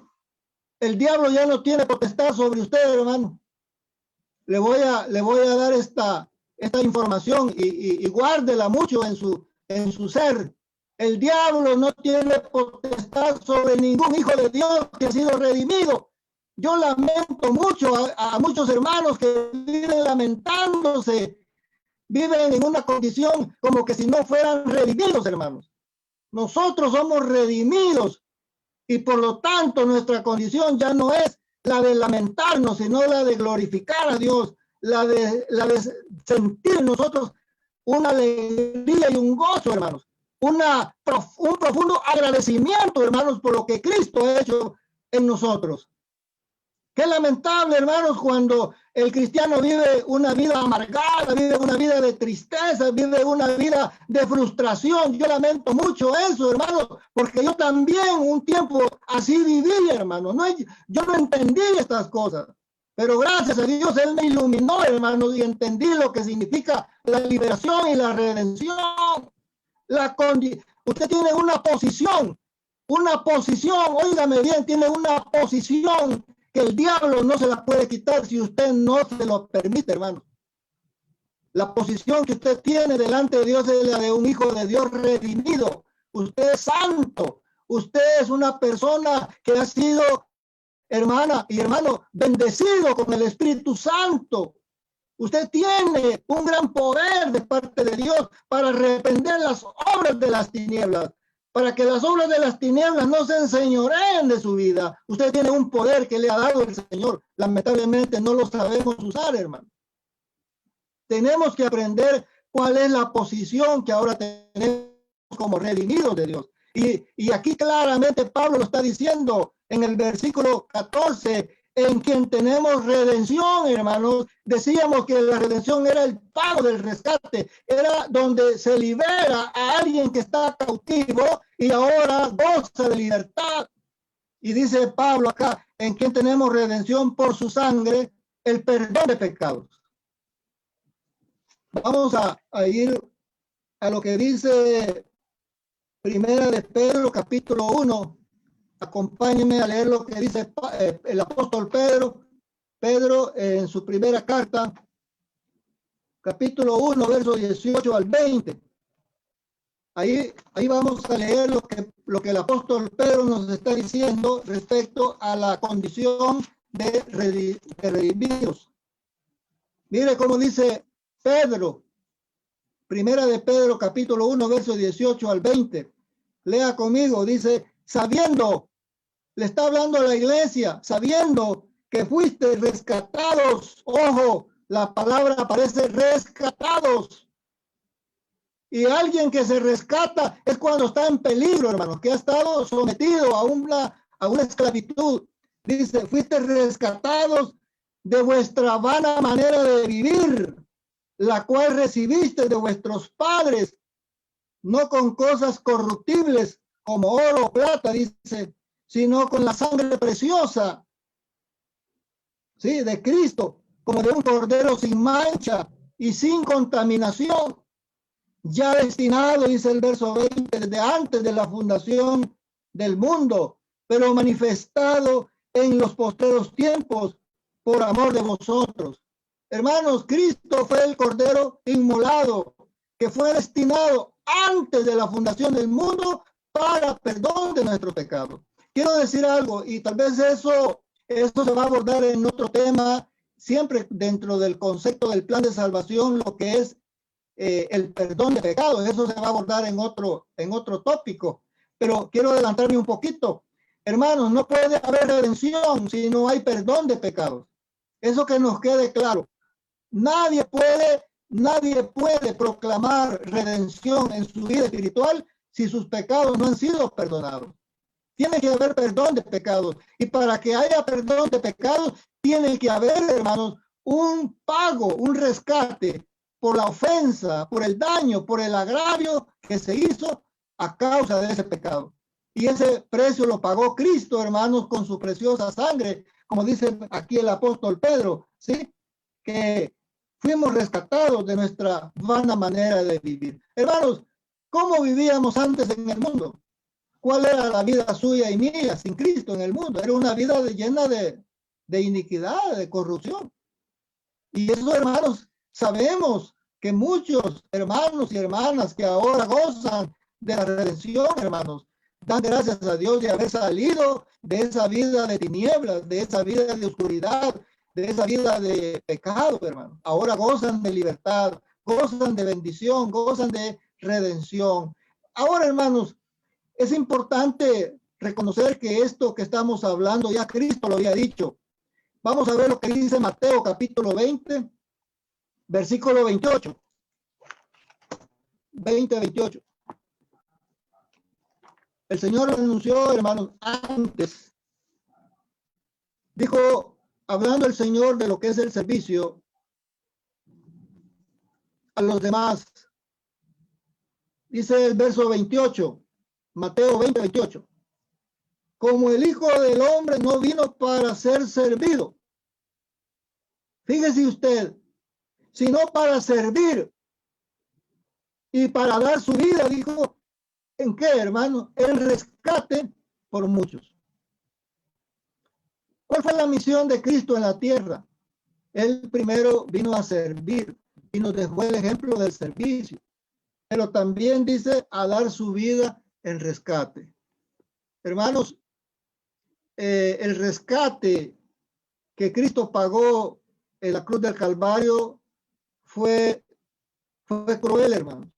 El diablo ya no tiene potestad sobre usted, hermano. Le voy a dar esta información y guárdela mucho en su ser. El diablo no tiene potestad sobre ningún hijo de Dios que ha sido redimido. Yo lamento mucho a muchos hermanos que viven lamentándose, viven en una condición como que si no fueran redimidos, hermanos. Nosotros somos redimidos y por lo tanto nuestra condición ya no es la de lamentarnos, sino la de glorificar a Dios, la de sentir nosotros una alegría y un gozo, hermanos, un profundo agradecimiento, hermanos, por lo que Cristo ha hecho en nosotros. Qué lamentable, hermanos, cuando el cristiano vive una vida amargada, vive una vida de tristeza, vive una vida de frustración. Yo lamento mucho eso, hermanos, porque yo también un tiempo así viví, hermanos. Yo no entendí estas cosas, pero gracias a Dios Él me iluminó, hermanos, y entendí lo que significa la liberación y la redención. Usted tiene una posición, óigame bien, tiene una posición que el diablo no se la puede quitar si usted no se lo permite, hermano. La posición que usted tiene delante de Dios es la de un hijo de Dios redimido. Usted es santo. Usted es una persona que ha sido, hermana y hermano, bendecido con el Espíritu Santo. Usted tiene un gran poder de parte de Dios para reprender las obras de las tinieblas, para que las obras de las tinieblas no se enseñoreen de su vida. Usted tiene un poder que le ha dado el Señor. Lamentablemente no lo sabemos usar, hermano. Tenemos que aprender cuál es la posición que ahora tenemos como redimidos de Dios. Y aquí claramente Pablo lo está diciendo en el versículo 14, en quien tenemos redención, hermanos. Decíamos que la redención era el pago del rescate, era donde se libera a alguien que está cautivo y ahora goza de libertad. Y dice Pablo acá, en quien tenemos redención por su sangre, el perdón de pecados. Vamos a ir a lo que dice Primera de Pedro, capítulo 1. Acompáñenme a leer lo que dice el apóstol Pedro en su primera carta, capítulo 1, versos 18 al 20. Ahí vamos a leer lo que el apóstol Pedro nos está diciendo respecto a la condición de redimidos. Mire cómo dice Pedro, primera de Pedro, capítulo 1, versos 18 al 20. Lea conmigo, dice, sabiendo, le está hablando a la iglesia, sabiendo que fuiste rescatados. Ojo, la palabra aparece rescatados. Y alguien que se rescata es cuando está en peligro, hermanos, que ha estado sometido a una esclavitud. Dice, fuiste rescatados de vuestra vana manera de vivir, la cual recibiste de vuestros padres, no con cosas corruptibles como oro o plata, dice, sino con la sangre preciosa, ¿sí?, de Cristo, como de un cordero sin mancha y sin contaminación, ya destinado, dice el verso 20, desde antes de la fundación del mundo, pero manifestado en los postreros tiempos por amor de vosotros. Hermanos, Cristo fue el cordero inmolado que fue destinado antes de la fundación del mundo para perdón de nuestros pecados. Quiero decir algo, y tal vez eso se va a abordar en otro tema, siempre dentro del concepto del plan de salvación, lo que es el perdón de pecados. Eso se va a abordar en otro tópico, pero quiero adelantarme un poquito. Hermanos, no puede haber redención si no hay perdón de pecados. Eso que nos quede claro. Nadie puede proclamar redención en su vida espiritual si sus pecados no han sido perdonados. Tiene que haber perdón de pecados. Y para que haya perdón de pecados, tiene que haber, hermanos, un pago, un rescate por la ofensa, por el daño, por el agravio que se hizo a causa de ese pecado. Y ese precio lo pagó Cristo, hermanos, con su preciosa sangre, como dice aquí el apóstol Pedro, ¿sí? Que fuimos rescatados de nuestra vana manera de vivir. Hermanos, ¿cómo vivíamos antes en el mundo? ¿Cuál era la vida suya y mía sin Cristo en el mundo? Era una vida llena de iniquidad, de corrupción. Y eso, hermanos, sabemos que muchos hermanos y hermanas que ahora gozan de la redención, hermanos, dan gracias a Dios de haber salido de esa vida de tinieblas, de esa vida de oscuridad, de esa vida de pecado, hermanos. Ahora gozan de libertad, gozan de bendición, gozan de redención. Ahora, hermanos, es importante reconocer que esto que estamos hablando ya Cristo lo había dicho. Vamos a ver lo que dice Mateo capítulo 20, versículo 28. 28. El Señor lo anunció, hermanos, antes. Dijo, hablando el Señor de lo que es el servicio a los demás. Dice el verso 28, Mateo 20, 28. Como el Hijo del Hombre no vino para ser servido. Fíjese usted, sino para servir y para dar su vida, dijo, ¿en qué, hermano? El rescate por muchos. ¿Cuál fue la misión de Cristo en la tierra? Él primero vino a servir y nos dejó el ejemplo del servicio, pero también dice a dar su vida en rescate. Hermanos, el rescate que Cristo pagó en la cruz del Calvario fue cruel, hermanos.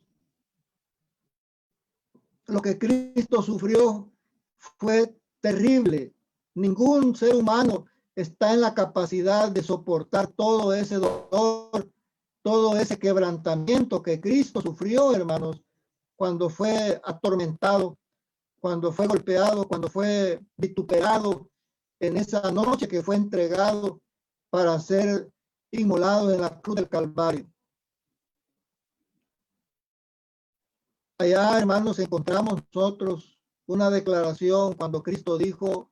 Lo que Cristo sufrió fue terrible. Ningún ser humano está en la capacidad de soportar todo ese dolor, todo ese quebrantamiento que Cristo sufrió, hermanos, cuando fue atormentado, cuando fue golpeado, cuando fue vituperado en esa noche que fue entregado para ser inmolado en la cruz del Calvario. Allá, hermanos, encontramos nosotros una declaración cuando Cristo dijo,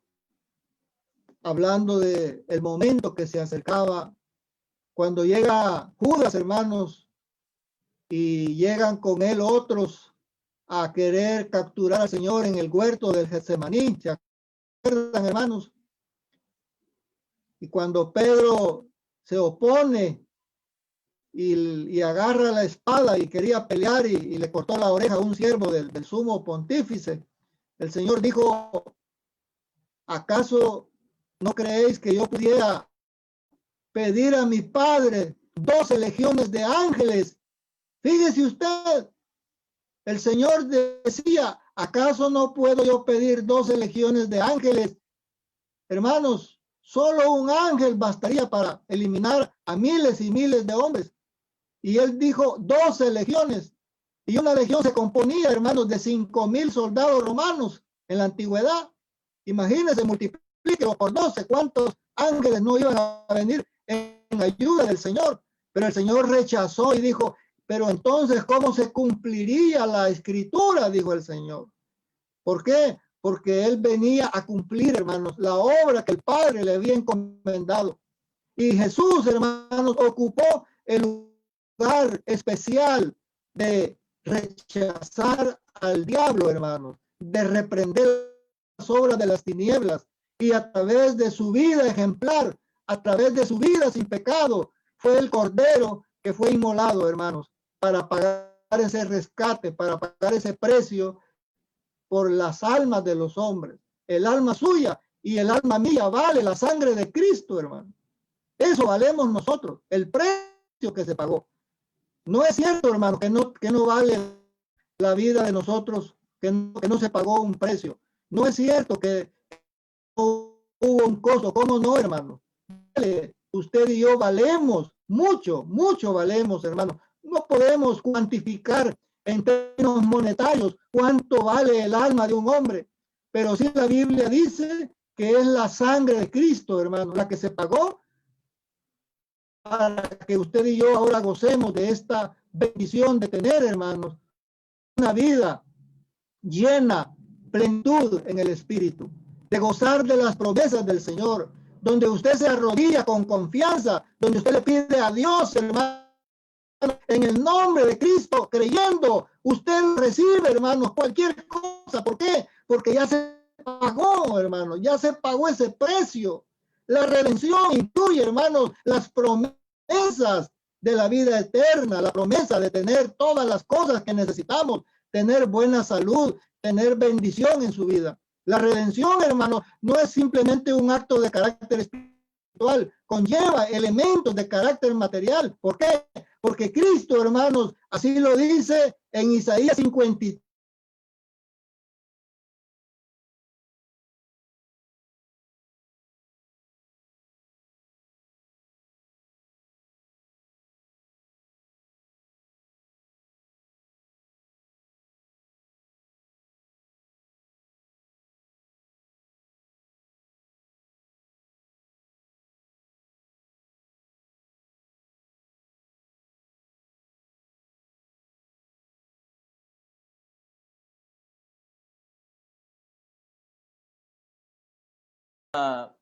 hablando de el momento que se acercaba, cuando llega Judas, hermanos, y llegan con él otros a querer capturar al Señor en el huerto del Getsemaní. ¿Se acuerdan, hermanos? Y cuando Pedro se opone y agarra la espada y quería pelear y le cortó la oreja a un siervo del sumo pontífice, el Señor dijo, ¿acaso no creéis que yo pudiera pedir a mi Padre 12 legiones de ángeles? Fíjese usted, el Señor decía, ¿acaso no puedo yo pedir 12 legiones de ángeles? Hermanos, solo un ángel bastaría para eliminar a miles y miles de hombres. Y él dijo 12 legiones. Y una legión se componía, hermanos, de 5,000 soldados romanos en la antigüedad. Imagínense, multiplíquelo por 12. ¿Cuántos ángeles no iban a venir en ayuda del Señor. Pero el Señor rechazó y dijo, pero entonces, ¿cómo se cumpliría la escritura? Dijo el Señor. ¿Por qué? Porque él venía a cumplir, hermanos, la obra que el Padre le había encomendado. Y Jesús, hermanos, ocupó el lugar especial de rechazar al diablo, hermanos, de reprender las obras de las tinieblas, y a través de su vida ejemplar, a través de su vida sin pecado, fue el cordero que fue inmolado, hermanos, para pagar ese rescate, para pagar ese precio por las almas de los hombres. El alma suya y el alma mía vale la sangre de Cristo, hermano. Eso valemos nosotros, el precio que se pagó. No es cierto, hermano, que no vale la vida de nosotros, que no se pagó un precio. No es cierto que no hubo un costo. ¿Cómo no, hermano? Usted y yo valemos mucho, mucho valemos, hermano. No podemos cuantificar en términos monetarios cuánto vale el alma de un hombre, pero sí la Biblia dice que es la sangre de Cristo, hermano, la que se pagó para que usted y yo ahora gocemos de esta bendición de tener, hermanos, una vida llena, plenitud en el Espíritu, de gozar de las promesas del Señor, donde usted se arrodilla con confianza, donde usted le pide a Dios, hermano, en el nombre de Cristo, creyendo, usted recibe, hermanos, cualquier cosa. ¿Por qué? Porque ya se pagó, hermanos, ya se pagó ese precio. La redención incluye, hermanos, las promesas de la vida eterna, la promesa de tener todas las cosas que necesitamos, tener buena salud, tener bendición en su vida. La redención, hermanos, no es simplemente un acto de carácter espiritual, conlleva elementos de carácter material. ¿Por qué? Porque Cristo, hermanos, así lo dice en Isaías 53.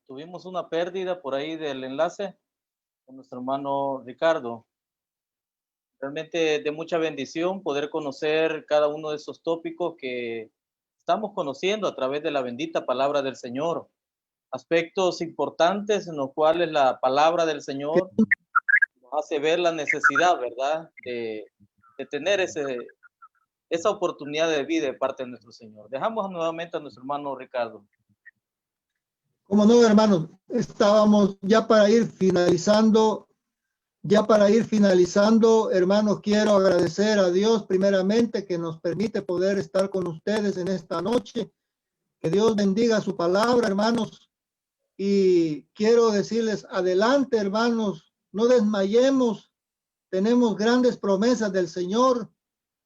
Tuvimos una pérdida por ahí del enlace con nuestro hermano Ricardo. Realmente de mucha bendición poder conocer cada uno de esos tópicos que estamos conociendo a través de la bendita palabra del Señor. Aspectos importantes en los cuales la palabra del Señor nos hace ver la necesidad, ¿verdad? De tener esa oportunidad de vida de parte de nuestro Señor. Dejamos nuevamente a nuestro hermano Ricardo. Como no, hermanos, estábamos ya para ir finalizando. Ya para ir finalizando, hermanos, quiero agradecer a Dios primeramente que nos permite poder estar con ustedes en esta noche. Que Dios bendiga su palabra, hermanos. Y quiero decirles, adelante, hermanos, no desmayemos. Tenemos grandes promesas del Señor.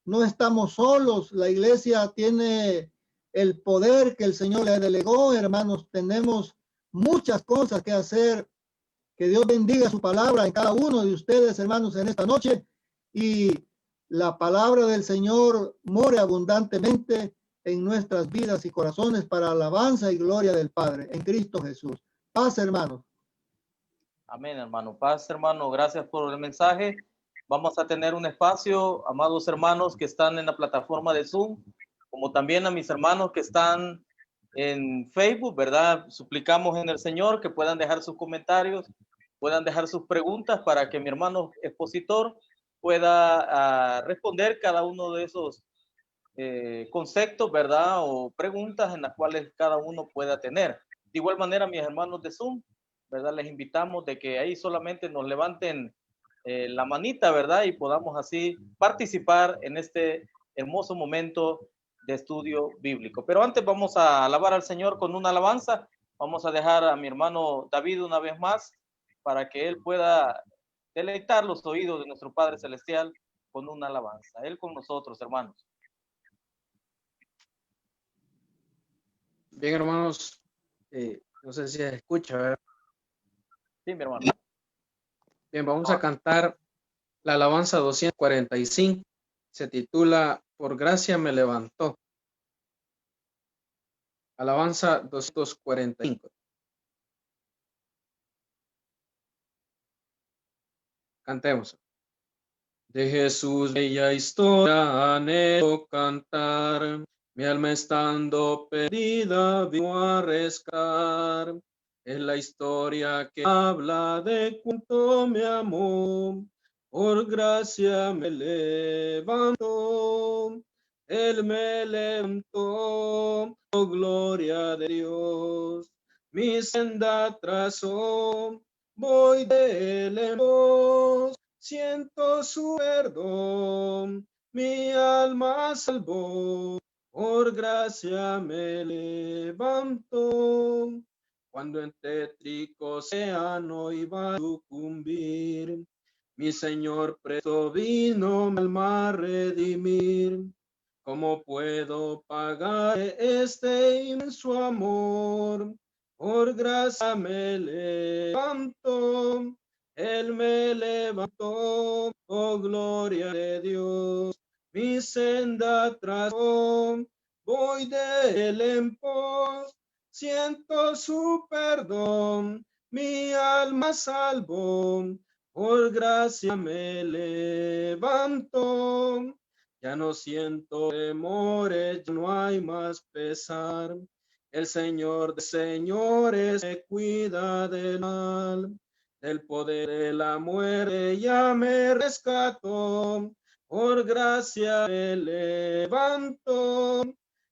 No estamos solos. La iglesia tiene el poder que el Señor le delegó, hermanos. Tenemos muchas cosas que hacer. Que Dios bendiga su palabra en cada uno de ustedes, hermanos, en esta noche. Y la palabra del Señor more abundantemente en nuestras vidas y corazones para alabanza y gloria del Padre en Cristo Jesús. Paz, hermanos. Amén, hermano. Paz, hermano. Gracias por el mensaje. Vamos a tener un espacio, amados hermanos que están en la plataforma de Zoom, como también a mis hermanos que están en Facebook, ¿verdad? Suplicamos en el Señor que puedan dejar sus comentarios, puedan dejar sus preguntas para que mi hermano expositor pueda responder cada uno de esos conceptos, ¿verdad? O preguntas en las cuales cada uno pueda tener. De igual manera, mis hermanos de Zoom, ¿verdad? Les invitamos de que ahí solamente nos levanten la manita, ¿verdad? Y podamos así participar en este hermoso momento de estudio bíblico. Pero antes vamos a alabar al Señor con una alabanza. Vamos a dejar a mi hermano David una vez más para que él pueda deleitar los oídos de nuestro Padre Celestial con una alabanza. Él con nosotros, hermanos. Bien, hermanos, no sé si se escucha, ¿verdad? Sí, mi hermano. Bien, vamos a cantar la alabanza 245. Se titula Por gracia me levantó. Alabanza 245. Cantemos. De Jesús bella historia anhelo cantar, mi alma estando perdida vino a rescatar. Es la historia que habla de cuánto me amó, por gracia me levantó, Él me levantó, oh gloria de Dios, mi senda trazó, voy de él en pos. Siento su perdón, mi alma salvó, por gracia me levantó. Cuando en tétrico océano iba a sucumbir, mi Señor presto vino mi alma a redimir. ¿Cómo puedo pagar este inmenso amor? Por gracia me levantó. Él me levantó, oh gloria de Dios, mi senda trazó, voy de él en pos, siento su perdón, mi alma salvó, por gracia me levantó. Ya no siento temores, ya no hay más pesar, el Señor de señores me cuida del mal. Del poder de la muerte ya me rescató, por gracia me levantó,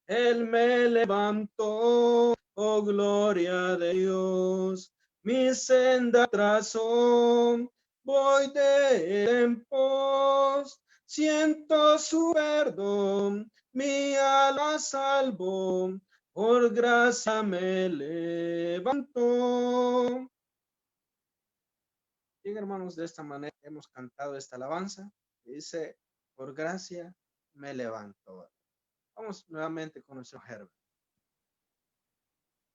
Él me levantó, oh gloria de Dios, mi senda trazó, voy de él en pos, siento su perdón, mi alma salvó, por gracia me levantó. Bien, hermanos, de esta manera hemos cantado esta alabanza que dice, por gracia me levanto. Vamos nuevamente con nuestro Herbert.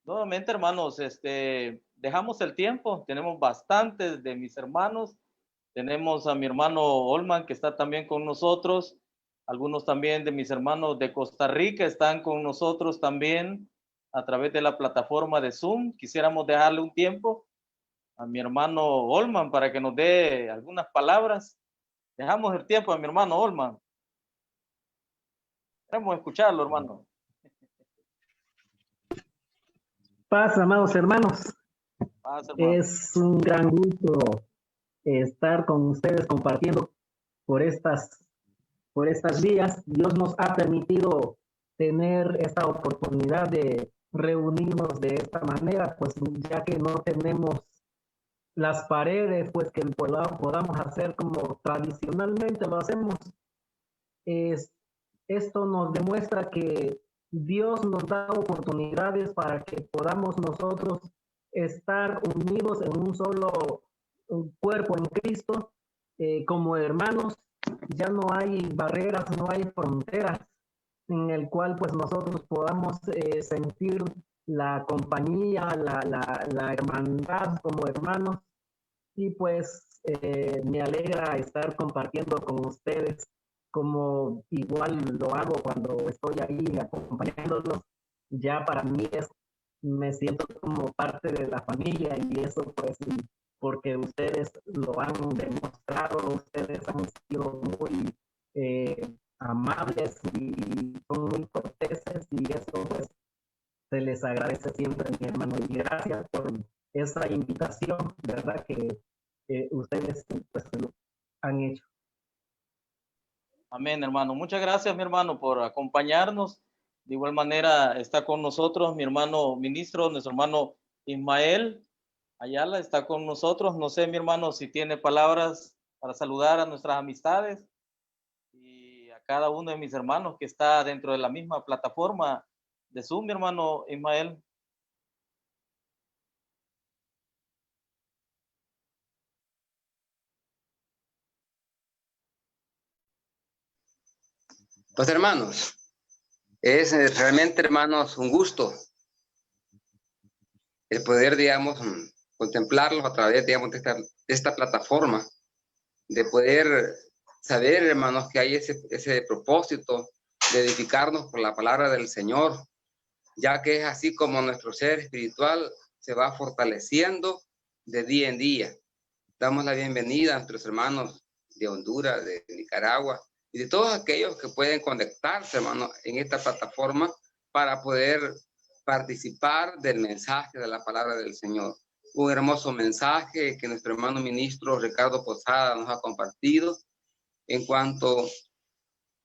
Nuevamente, hermanos, dejamos el tiempo. Tenemos bastantes de mis hermanos. Tenemos a mi hermano Olman, que está también con nosotros. Algunos también de mis hermanos de Costa Rica están con nosotros también a través de la plataforma de Zoom. Quisiéramos dejarle un tiempo a mi hermano Olman para que nos dé algunas palabras. Dejamos el tiempo a mi hermano Olman. Queremos escucharlo, hermano. Paz, amados hermanos. Paz, hermano. Es un gran gusto estar con ustedes compartiendo por estas vías. Dios nos ha permitido tener esta oportunidad de reunirnos de esta manera, pues ya que no tenemos las paredes, pues que podamos hacer como tradicionalmente lo hacemos. Esto nos demuestra que Dios nos da oportunidades para que podamos nosotros estar unidos en un solo cuerpo en Cristo, como hermanos. Ya no hay barreras, no hay fronteras en el cual pues nosotros podamos sentir la compañía, la hermandad como hermanos. Y pues me alegra estar compartiendo con ustedes, como igual lo hago cuando estoy ahí acompañándolos. Ya para mí me siento como parte de la familia, y eso pues porque ustedes lo han demostrado, ustedes han sido muy amables y son muy corteses, y eso pues se les agradece siempre, mi hermano, y gracias por esa invitación, ¿verdad? Que ustedes pues lo han hecho. Amén, hermano. Muchas gracias, mi hermano, por acompañarnos. De igual manera está con nosotros mi hermano ministro, nuestro hermano Ismael Ayala está con nosotros. No sé, mi hermano, si tiene palabras para saludar a nuestras amistades y a cada uno de mis hermanos que está dentro de la misma plataforma de Zoom, mi hermano Ismael. Pues hermanos, es realmente, hermanos, un gusto el poder, digamos, contemplarlos a través, digamos, de esta plataforma, de poder saber, hermanos, que hay ese propósito de edificarnos por la palabra del Señor, ya que es así como nuestro ser espiritual se va fortaleciendo de día en día. Damos la bienvenida a nuestros hermanos de Honduras, de Nicaragua y de todos aquellos que pueden conectarse, hermanos, en esta plataforma para poder participar del mensaje de la palabra del Señor. Un hermoso mensaje que nuestro hermano ministro Ricardo Posada nos ha compartido en cuanto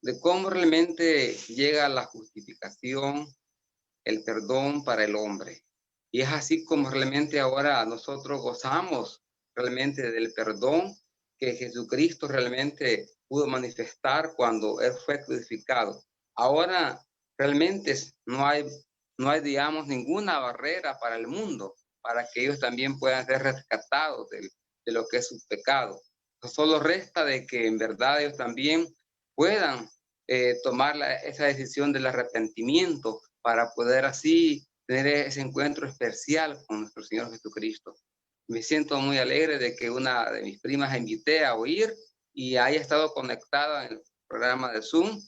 de cómo realmente llega la justificación, el perdón para el hombre. Y es así como realmente ahora nosotros gozamos realmente del perdón que Jesucristo realmente pudo manifestar cuando Él fue crucificado. Ahora realmente no hay, digamos, ninguna barrera para el mundo, para que ellos también puedan ser rescatados de lo que es su pecado. Solo resta de que en verdad ellos también puedan tomar esa decisión del arrepentimiento para poder así tener ese encuentro especial con nuestro Señor Jesucristo. Me siento muy alegre de que una de mis primas la invité a oír y haya estado conectada en el programa de Zoom,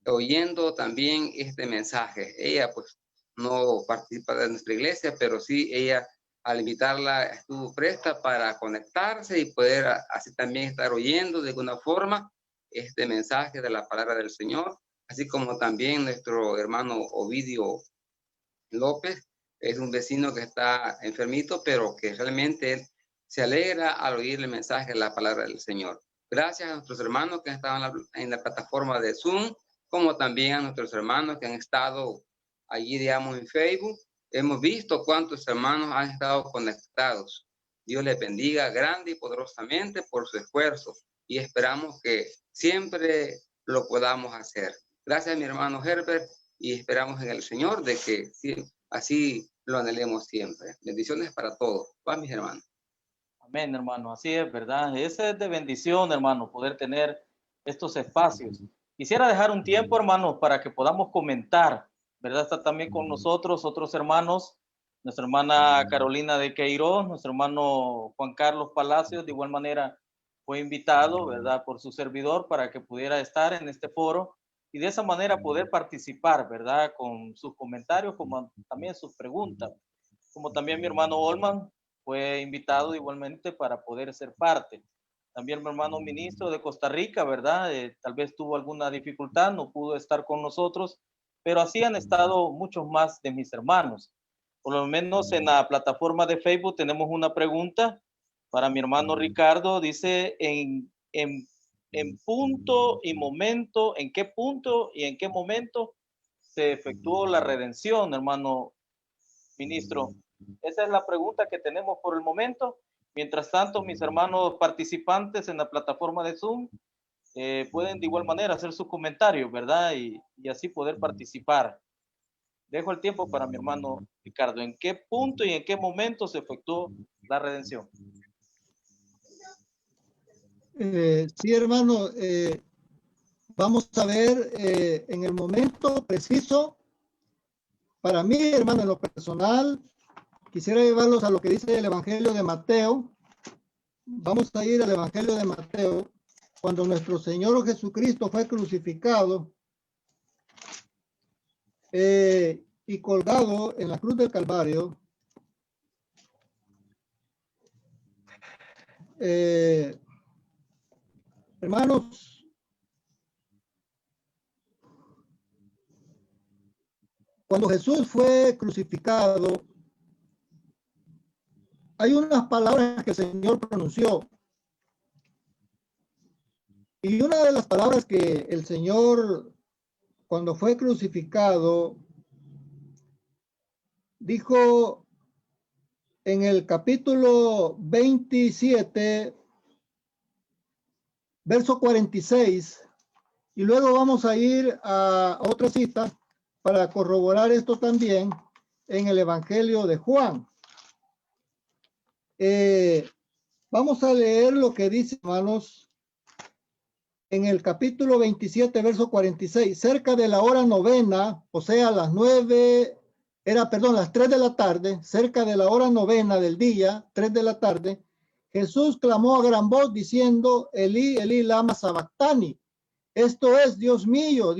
oyendo también este mensaje. Ella pues no participa de nuestra iglesia, pero sí ella al invitarla estuvo presta para conectarse y poder así también estar oyendo de alguna forma este mensaje de la palabra del Señor, así como también nuestro hermano Ovidio López, es un vecino que está enfermito, pero que realmente él se alegra al oír el mensaje de la palabra del Señor. Gracias a nuestros hermanos que han estado en la plataforma de Zoom, como también a nuestros hermanos que han estado allí, digamos, en Facebook. Hemos visto cuántos hermanos han estado conectados. Dios les bendiga grande y poderosamente por su esfuerzo y esperamos que siempre lo podamos hacer. Gracias, mi hermano Herbert, y esperamos en el Señor de que sí, así lo anhelemos siempre. Bendiciones para todos. Va, mis hermanos. Amén, hermano. Así es, ¿verdad? Ese es de bendición, hermano, poder tener estos espacios. Quisiera dejar un tiempo, hermano, para que podamos comentar, ¿verdad? Está también con nosotros otros hermanos, nuestra hermana Carolina de Queiroz, nuestro hermano Juan Carlos Palacios, de igual manera fue invitado, ¿verdad? Por su servidor para que pudiera estar en este foro y de esa manera poder participar, ¿verdad? Con sus comentarios, como también sus preguntas. Como también mi hermano Olman fue invitado igualmente para poder ser parte. También mi hermano ministro de Costa Rica, ¿verdad? Tal vez tuvo alguna dificultad, no pudo estar con nosotros, pero así han estado muchos más de mis hermanos. Por lo menos en la plataforma de Facebook tenemos una pregunta para mi hermano Ricardo. Dice, en punto y momento, ¿en qué punto y en qué momento se efectuó la redención, hermano ministro? Esa es la pregunta que tenemos por el momento. Mientras tanto, mis hermanos participantes en la plataforma de Zoom pueden de igual manera hacer sus comentarios, ¿verdad? Y así poder participar. Dejo el tiempo para mi hermano Ricardo. ¿En qué punto y en qué momento se efectuó la redención? Sí, hermano. Vamos a ver en el momento preciso. Para mí, hermano, en lo personal, quisiera llevarlos a lo que dice el Evangelio de Mateo. Vamos a ir al Evangelio de Mateo. Cuando nuestro Señor Jesucristo fue crucificado y colgado en la cruz del Calvario, hermanos, cuando Jesús fue crucificado, hay unas palabras que el Señor pronunció. Y una de las palabras que el Señor, cuando fue crucificado, dijo en el capítulo 27, verso 46, y luego vamos a ir a otra cita para corroborar esto también en el Evangelio de Juan. Vamos a leer lo que dice, hermanos, en el capítulo 27, verso 46, cerca de la hora novena, o sea, las 9 las 3 de la tarde, cerca de la hora novena del día, 3 de la tarde, Jesús clamó a gran voz diciendo, Elí, Elí, lama sabactani. Esto es, Dios mío,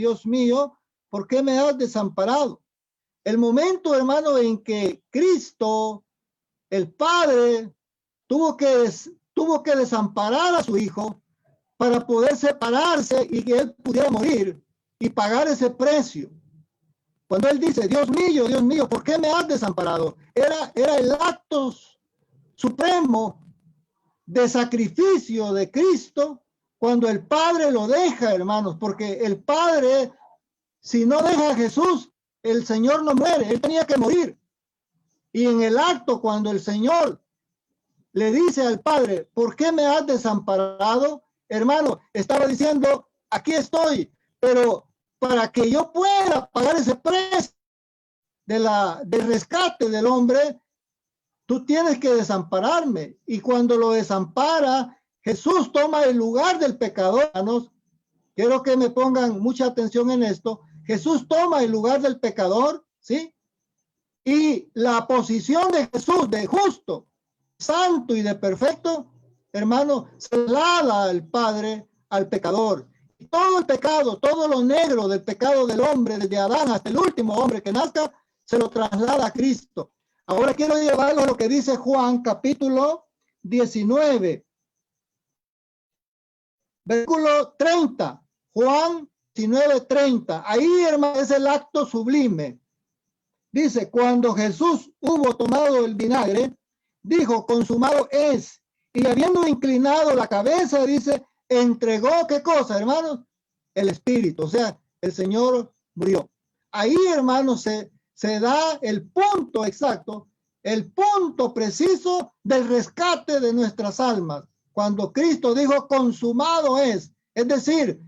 ¿por qué me has desamparado? El momento, hermano, en que Cristo, el Padre, tuvo que desamparar a su Hijo para poder separarse y que él pudiera morir y pagar ese precio. Cuando él dice, Dios mío, ¿por qué me has desamparado? Era el acto supremo de sacrificio de Cristo cuando el Padre lo deja, hermanos, porque el Padre, si no deja a Jesús, el Señor no muere, él tenía que morir. Y en el acto, cuando el Señor le dice al Padre, ¿por qué me has desamparado? Hermano, estaba diciendo, aquí estoy, pero para que yo pueda pagar ese precio del rescate del hombre, tú tienes que desampararme. Y cuando lo desampara, Jesús toma el lugar del pecador. Quiero que me pongan mucha atención en esto. Jesús toma el lugar del pecador, ¿sí? Y la posición de Jesús, de justo, santo y de perfecto, hermano, se la da al Padre, al pecador. Y todo el pecado, todo lo negro del pecado del hombre, desde Adán hasta el último hombre que nazca, se lo traslada a Cristo. Ahora quiero llevarlo a lo que dice Juan, capítulo 19, versículo 30. Juan 19:30. Ahí, hermano, es el acto sublime. Dice, cuando Jesús hubo tomado el vinagre, dijo, consumado es. Y habiendo inclinado la cabeza, dice, entregó, ¿qué cosa, hermanos? El Espíritu. O sea, el Señor murió. Ahí, hermanos, se da el punto exacto, el punto preciso del rescate de nuestras almas. Cuando Cristo dijo, consumado es. Es decir,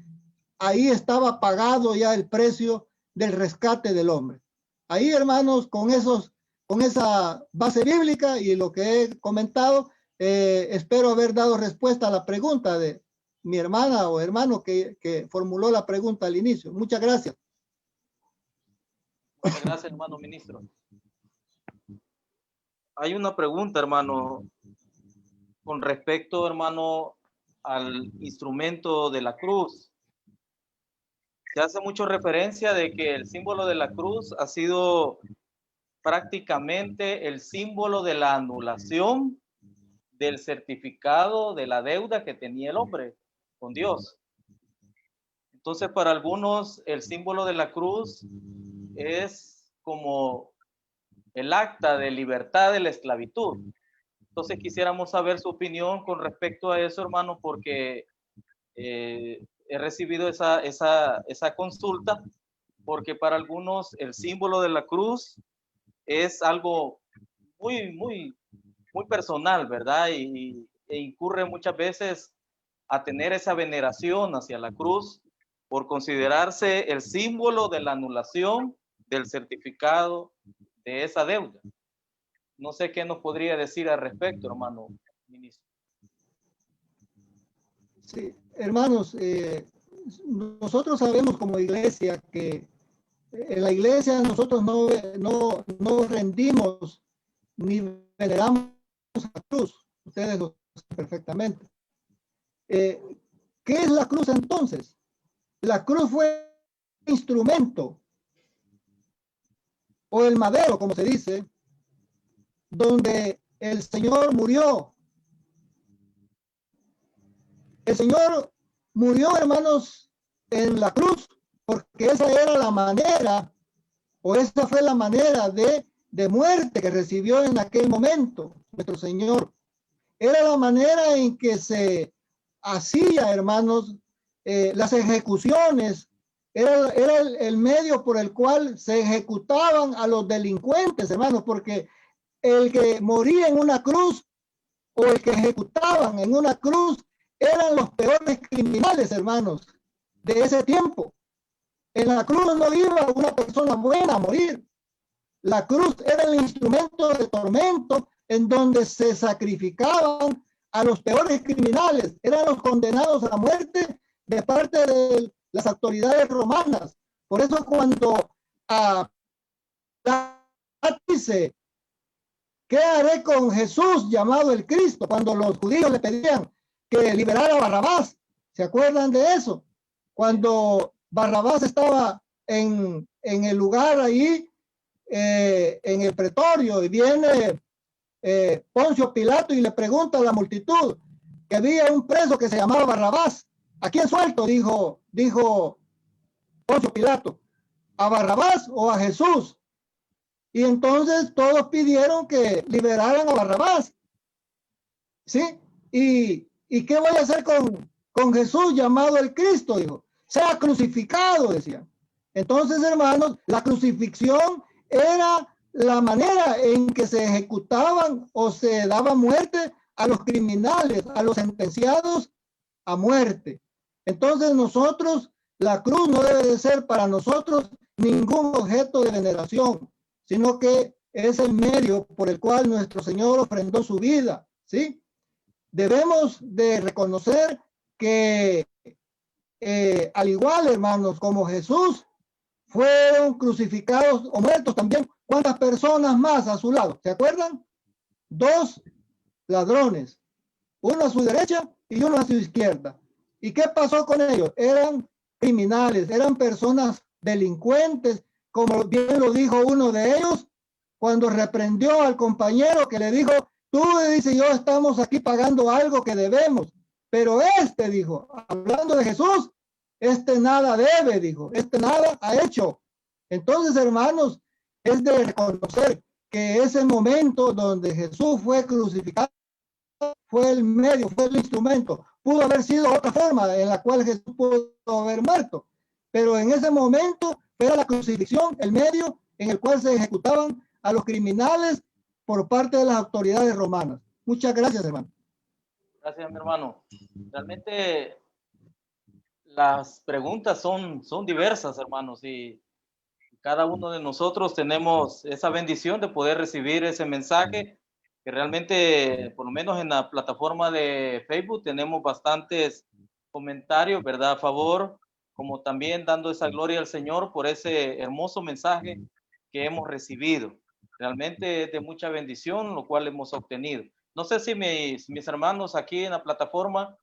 ahí estaba pagado ya el precio del rescate del hombre. Ahí, hermanos, con esa base bíblica y lo que he comentado, espero haber dado respuesta a la pregunta de mi hermana o hermano que formuló la pregunta al inicio. Muchas gracias. Muchas gracias, hermano ministro. Hay una pregunta, hermano, con respecto, hermano, al instrumento de la cruz. Se hace mucho referencia de que el símbolo de la cruz ha sido prácticamente el símbolo de la anulación del certificado de la deuda que tenía el hombre con Dios. Entonces, para algunos, el símbolo de la cruz es como el acta de libertad de la esclavitud. Entonces, quisiéramos saber su opinión con respecto a eso, hermano, porque he recibido esa consulta, porque para algunos el símbolo de la cruz es algo muy personal, ¿verdad? E incurre muchas veces a tener esa veneración hacia la cruz por considerarse el símbolo de la anulación del certificado de esa deuda. No sé qué nos podría decir al respecto, hermano ministro. Sí, hermanos, nosotros sabemos como iglesia que en la iglesia nosotros no rendimos ni veneramos la cruz. Ustedes lo saben perfectamente. ¿Qué es la cruz entonces? La cruz fue un instrumento o el madero, como se dice, donde el Señor murió. El Señor murió, hermanos, en la cruz, porque esa era la manera, o esa fue la manera de muerte que recibió en aquel momento nuestro Señor. Era la manera en que se hacía, hermanos, las ejecuciones. Era el medio por el cual se ejecutaban a los delincuentes, hermanos, porque el que moría en una cruz o el que ejecutaban en una cruz eran los peores criminales, hermanos, de ese tiempo. En la cruz no iba una persona buena a morir. La cruz era el instrumento de tormento en donde se sacrificaban a los peores criminales. Eran los condenados a muerte de parte de las autoridades romanas. Por eso cuando dice, ¿qué haré con Jesús llamado el Cristo? Cuando los judíos le pedían que liberara a Barrabás. ¿Se acuerdan de eso? Cuando Barrabás estaba en el lugar ahí, en el pretorio, y viene Poncio Pilato y le pregunta a la multitud que había un preso que se llamaba Barrabás. ¿A quién suelto? Dijo Poncio Pilato. ¿A Barrabás o a Jesús? Y entonces todos pidieron que liberaran a Barrabás. ¿Sí? ¿Y qué voy a hacer con Jesús llamado el Cristo? Dijo. Sea crucificado, decían. Entonces, hermanos, la crucifixión era la manera en que se ejecutaban o se daba muerte a los criminales, a los sentenciados a muerte. Entonces nosotros, la cruz no debe de ser para nosotros ningún objeto de veneración, sino que es el medio por el cual nuestro Señor ofrendó su vida, ¿sí? Debemos de reconocer que al igual, hermanos, como Jesús, fueron crucificados o muertos también. ¿Cuántas personas más a su lado? ¿Se acuerdan? 2 ladrones, uno a su derecha y uno a su izquierda. ¿Y qué pasó con ellos? Eran criminales, eran personas delincuentes, como bien lo dijo uno de ellos cuando reprendió al compañero que le dijo, tú, dice, yo estamos aquí pagando algo que debemos, pero este, dijo, hablando de Jesús, este nada debe, dijo, este nada ha hecho. Entonces, hermanos, es de reconocer que ese momento donde Jesús fue crucificado fue el medio, fue el instrumento. Pudo haber sido otra forma en la cual Jesús pudo haber muerto, pero en ese momento era la crucifixión el medio en el cual se ejecutaban a los criminales por parte de las autoridades romanas. Muchas gracias, hermano. Gracias, mi hermano. Realmente las preguntas son diversas, hermanos, y cada uno de nosotros tenemos esa bendición de poder recibir ese mensaje, que realmente, por lo menos en la plataforma de Facebook, tenemos bastantes comentarios, ¿verdad? A favor, como también dando esa gloria al Señor por ese hermoso mensaje que hemos recibido. Realmente es de mucha bendición, lo cual hemos obtenido. No sé si mis hermanos aquí en la plataforma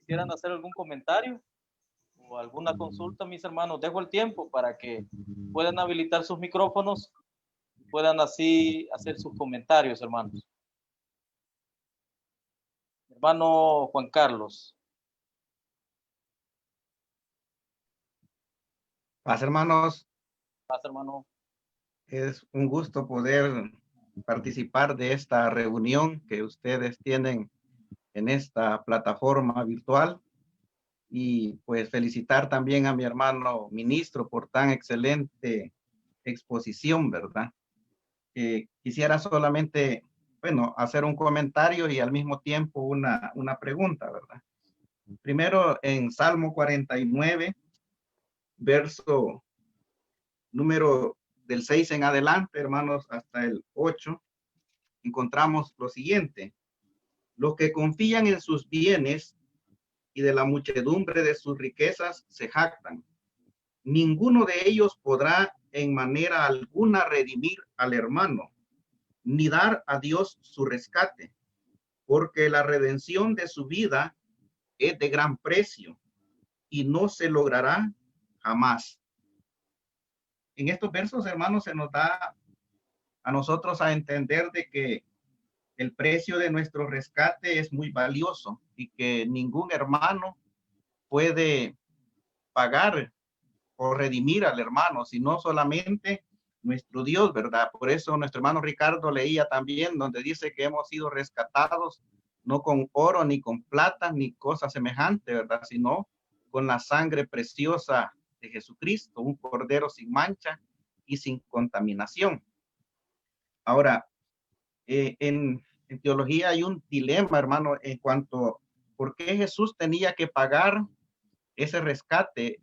quisieran hacer algún comentario o alguna consulta, mis hermanos. Dejo el tiempo para que puedan habilitar sus micrófonos y puedan así hacer sus comentarios, hermanos. Hermano Juan Carlos. Paz, hermanos. Paz, hermano. Es un gusto poder participar de esta reunión que ustedes tienen en esta plataforma virtual, y pues felicitar también a mi hermano ministro por tan excelente exposición, ¿verdad? Quisiera solamente, bueno, hacer un comentario y al mismo tiempo una pregunta, ¿verdad? Primero, en Salmo 49, verso número del 6 en adelante, hermanos, hasta el 8, encontramos lo siguiente: los que confían en sus bienes y de la muchedumbre de sus riquezas se jactan. Ninguno de ellos podrá en manera alguna redimir al hermano, ni dar a Dios su rescate, porque la redención de su vida es de gran precio y no se logrará jamás. En estos versos, hermanos, se nos da a nosotros a entender de que el precio de nuestro rescate es muy valioso y que ningún hermano puede pagar o redimir al hermano, sino solamente nuestro Dios, ¿verdad? Por eso nuestro hermano Ricardo leía también donde dice que hemos sido rescatados no con oro, ni con plata, ni cosa semejante, ¿verdad? Sino con la sangre preciosa de Jesucristo, un cordero sin mancha y sin contaminación. Ahora, en teología hay un dilema, hermano, en cuanto a por qué Jesús tenía que pagar ese rescate,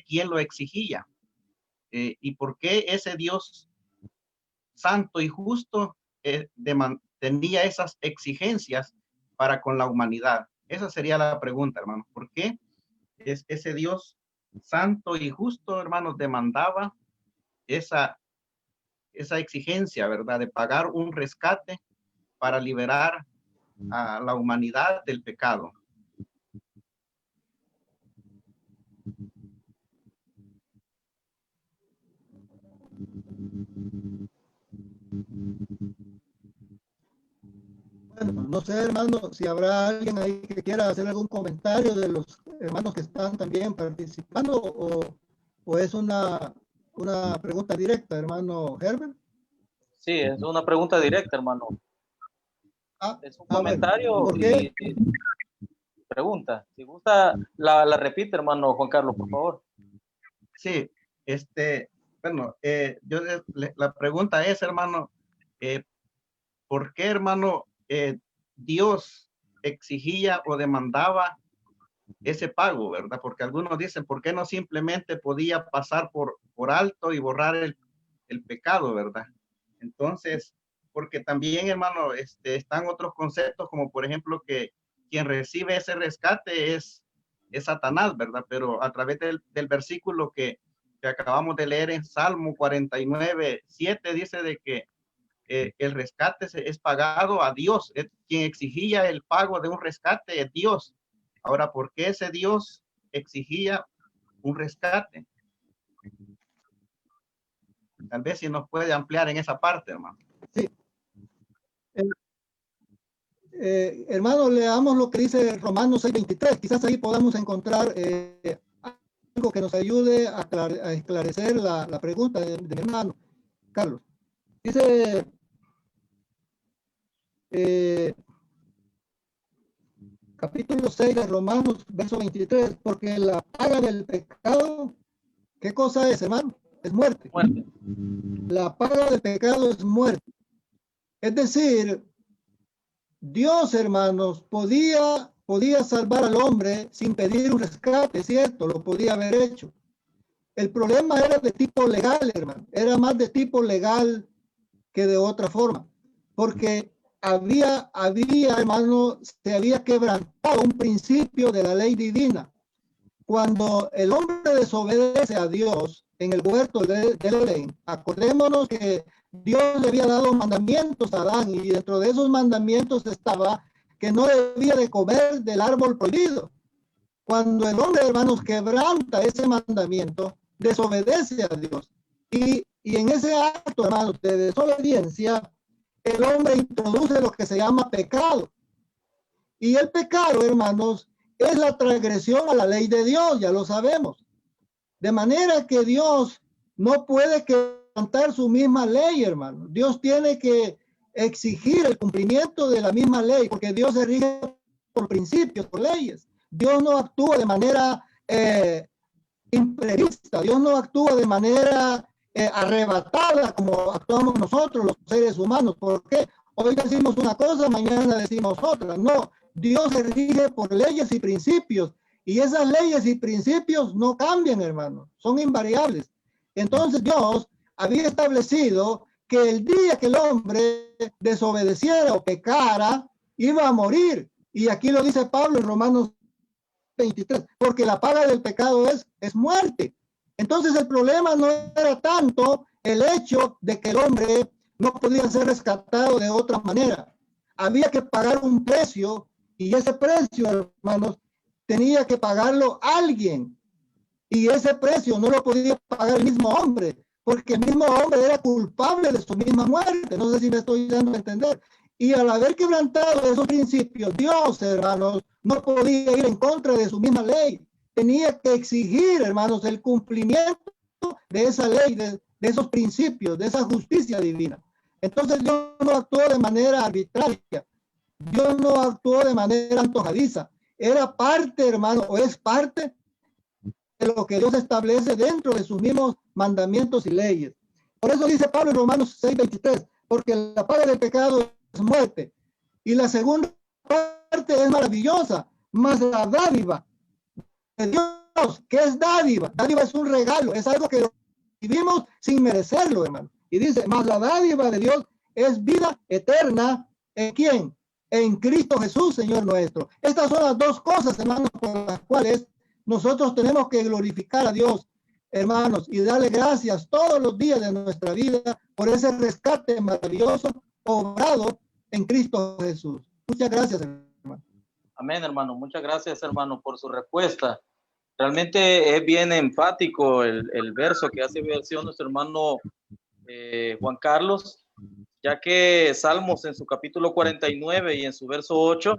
¿quién lo exigía? Y por qué ese Dios santo y justo tenía esas exigencias para con la humanidad. Esa sería la pregunta, hermano. ¿Por qué ese Dios santo y justo, hermanos, demandaba esa esa exigencia, ¿verdad? De pagar un rescate para liberar a la humanidad del pecado. Bueno, no sé, hermano, si habrá alguien ahí que quiera hacer algún comentario de los hermanos que están también participando, o es una pregunta directa, hermano Herbert. Sí, es una pregunta directa, hermano. Es un comentario bueno, ¿por qué? y pregunta. Si gusta, la repite, hermano Juan Carlos, por favor. Sí, bueno, la pregunta es, hermano, ¿por qué, hermano, Dios exigía o demandaba ese pago, verdad? Porque algunos dicen, ¿por qué no simplemente podía pasar por alto y borrar el pecado, verdad? Entonces, porque también, hermano, están otros conceptos, como por ejemplo que quien recibe ese rescate es Satanás, ¿verdad? Pero a través del versículo que acabamos de leer en Salmo 49:7, dice de que el rescate es pagado a Dios. Quien exigía el pago de un rescate es Dios. Ahora, ¿por qué ese Dios exigía un rescate? Tal vez si nos puede ampliar en esa parte, hermano. Sí. Hermano, leamos lo que dice Romanos 6:23. Quizás ahí podamos encontrar algo que nos ayude a esclarecer la pregunta de mi hermano Carlos. Dice capítulo 6 de Romanos, verso 23, porque la paga del pecado, ¿qué cosa es, hermano? Es muerte. Muerte. La paga del pecado es muerte. Es decir, Dios, hermanos, podía salvar al hombre sin pedir un rescate, ¿cierto? Lo podía haber hecho. El problema era de tipo legal, hermano. Era más de tipo legal que de otra forma. Porque hermano, se había quebrantado un principio de la ley divina. Cuando el hombre desobedece a Dios en el huerto del Edén, acordémonos que Dios le había dado mandamientos a Adán, y dentro de esos mandamientos estaba que no debía de comer del árbol prohibido. Cuando el hombre, hermanos, quebranta ese mandamiento, desobedece a Dios. Y en ese acto, hermanos, de desobediencia, el hombre introduce lo que se llama pecado. Y el pecado, hermanos, es la transgresión a la ley de Dios, ya lo sabemos. De manera que Dios no puede quebrantar su misma ley, hermano. Dios tiene que exigir el cumplimiento de la misma ley, porque Dios se rige por principios, por leyes. Dios no actúa de manera imprevista. Dios no actúa de manera arrebatada como actuamos nosotros, los seres humanos. ¿Por qué? Hoy decimos una cosa, mañana decimos otra. No, Dios se rige por leyes y principios. Y esas leyes y principios no cambian, hermano. Son invariables. Entonces Dios había establecido que el día que el hombre desobedeciera o pecara, iba a morir. Y aquí lo dice Pablo en Romanos 23, porque la paga del pecado es muerte. Entonces el problema no era tanto el hecho de que el hombre no podía ser rescatado de otra manera. Había que pagar un precio, y ese precio, hermanos, tenía que pagarlo alguien. Y ese precio no lo podía pagar el mismo hombre, porque el mismo hombre era culpable de su misma muerte. No sé si me estoy dando a entender. Y al haber quebrantado esos principios, Dios, hermanos, no podía ir en contra de su misma ley. Tenía que exigir, hermanos, el cumplimiento de esa ley, de esos principios, de esa justicia divina. Entonces Dios no actuó de manera arbitraria. Dios no actuó de manera antojadiza. Era parte, hermano, o es parte de lo que Dios establece dentro de sus mismos mandamientos y leyes. Por eso dice Pablo en Romanos 6:23, porque la paga del pecado es muerte. Y la segunda parte es maravillosa, más la dádiva de Dios. ¿Qué es dádiva? Dádiva es un regalo, es algo que vivimos sin merecerlo, hermano. Y dice, más la dádiva de Dios es vida eterna. ¿En quién? En Cristo Jesús, Señor nuestro. Estas son las dos cosas, hermanos, por las cuales nosotros tenemos que glorificar a Dios. hermanos, y darle gracias todos los días de nuestra vida por ese rescate maravilloso obrado en Cristo Jesús. Muchas gracias, hermano. Amén, hermano. Muchas gracias, hermano, por su respuesta. Realmente es bien enfático el verso que hace mención nuestro hermano Juan Carlos, ya que Salmos en su capítulo 49 y en su verso 8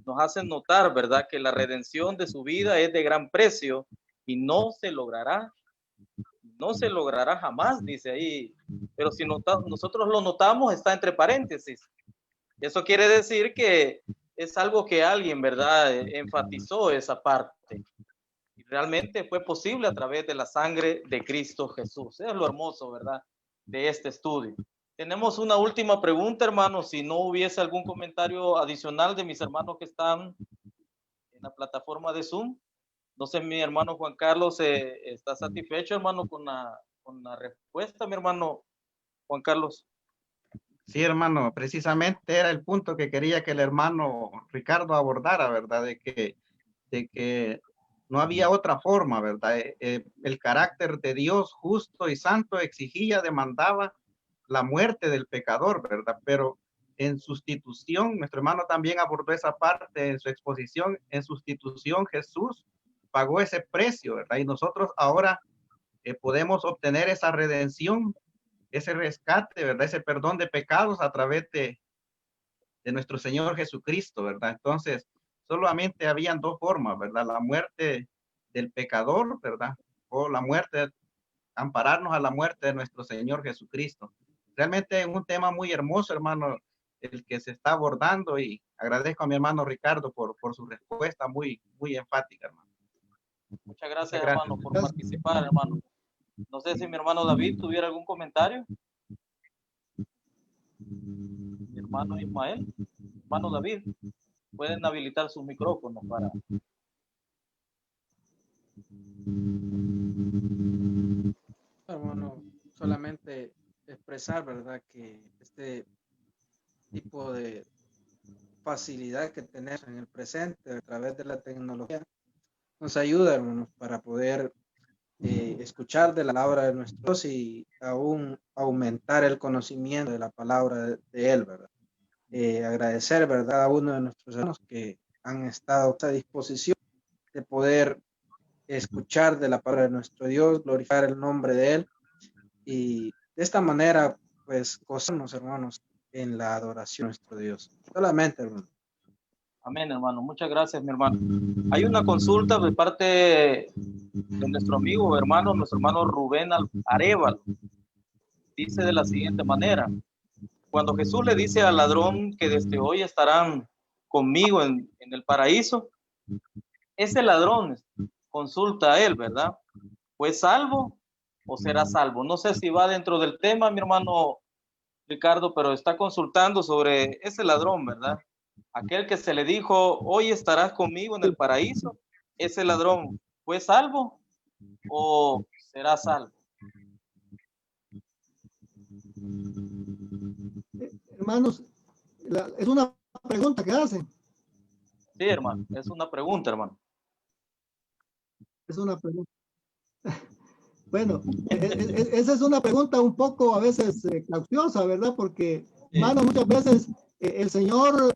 nos hacen notar, ¿verdad?, que la redención de su vida es de gran precio y no se logrará jamás, dice ahí. Pero si nosotros lo notamos, está entre paréntesis. Eso quiere decir que es algo que alguien, ¿verdad?, enfatizó esa parte. Y realmente fue posible a través de la sangre de Cristo Jesús. Es lo hermoso, ¿verdad?, de este estudio. Tenemos una última pregunta, hermanos. Si no hubiese algún comentario adicional de mis hermanos que están en la plataforma de Zoom. No sé, mi hermano Juan Carlos, ¿está satisfecho, hermano, con la respuesta, mi hermano Juan Carlos? Sí, hermano, precisamente era el punto que quería que el hermano Ricardo abordara, ¿verdad? De que no había otra forma, ¿verdad? El carácter de Dios justo y santo exigía, demandaba la muerte del pecador, ¿verdad? Pero en sustitución, nuestro hermano también abordó esa parte en su exposición, en sustitución Jesús pagó ese precio, ¿verdad? Y nosotros ahora podemos obtener esa redención, ese rescate, ¿verdad? Ese perdón de pecados a través de nuestro Señor Jesucristo, ¿verdad? Entonces, solamente habían dos formas, ¿verdad? La muerte del pecador, ¿verdad? O la muerte, ampararnos a la muerte de nuestro Señor Jesucristo. Realmente es un tema muy hermoso, hermano, el que se está abordando, y agradezco a mi hermano Ricardo por su respuesta muy enfática, hermano. Muchas gracias, hermano, por participar, hermano. No sé si mi hermano David tuviera algún comentario. Mi hermano Ismael, hermano David, pueden habilitar sus micrófonos para... Hermano, solamente expresar, ¿verdad?, que este tipo de facilidad que tenemos en el presente a través de la tecnología nos ayuda, hermanos, para poder escuchar de la palabra de nuestro Dios y aún aumentar el conocimiento de la palabra de Él, ¿verdad? Agradecer, ¿verdad?, a uno de nuestros hermanos que han estado a esta disposición de poder escuchar de la palabra de nuestro Dios, glorificar el nombre de Él, y de esta manera, pues, gozarnos, hermanos, en la adoración a nuestro Dios. Solamente, hermano. Amén, hermano. Muchas gracias, mi hermano. Hay una consulta de parte de nuestro amigo, nuestro hermano Rubén Arevalo. Dice de la siguiente manera: cuando Jesús le dice al ladrón que desde hoy estarán conmigo en el paraíso, ese ladrón consulta a él, ¿verdad? ¿Fue salvo o será salvo? No sé si va dentro del tema, mi hermano Ricardo, pero está consultando sobre ese ladrón, ¿verdad? Aquel que se le dijo, hoy estarás conmigo en el paraíso. ¿Ese ladrón fue salvo o será salvo? Hermanos, es una pregunta que hacen. Sí, hermano, es una pregunta, hermano. Es una pregunta. Bueno, esa es una pregunta un poco a veces capciosa, ¿verdad? Porque, hermano, muchas veces el Señor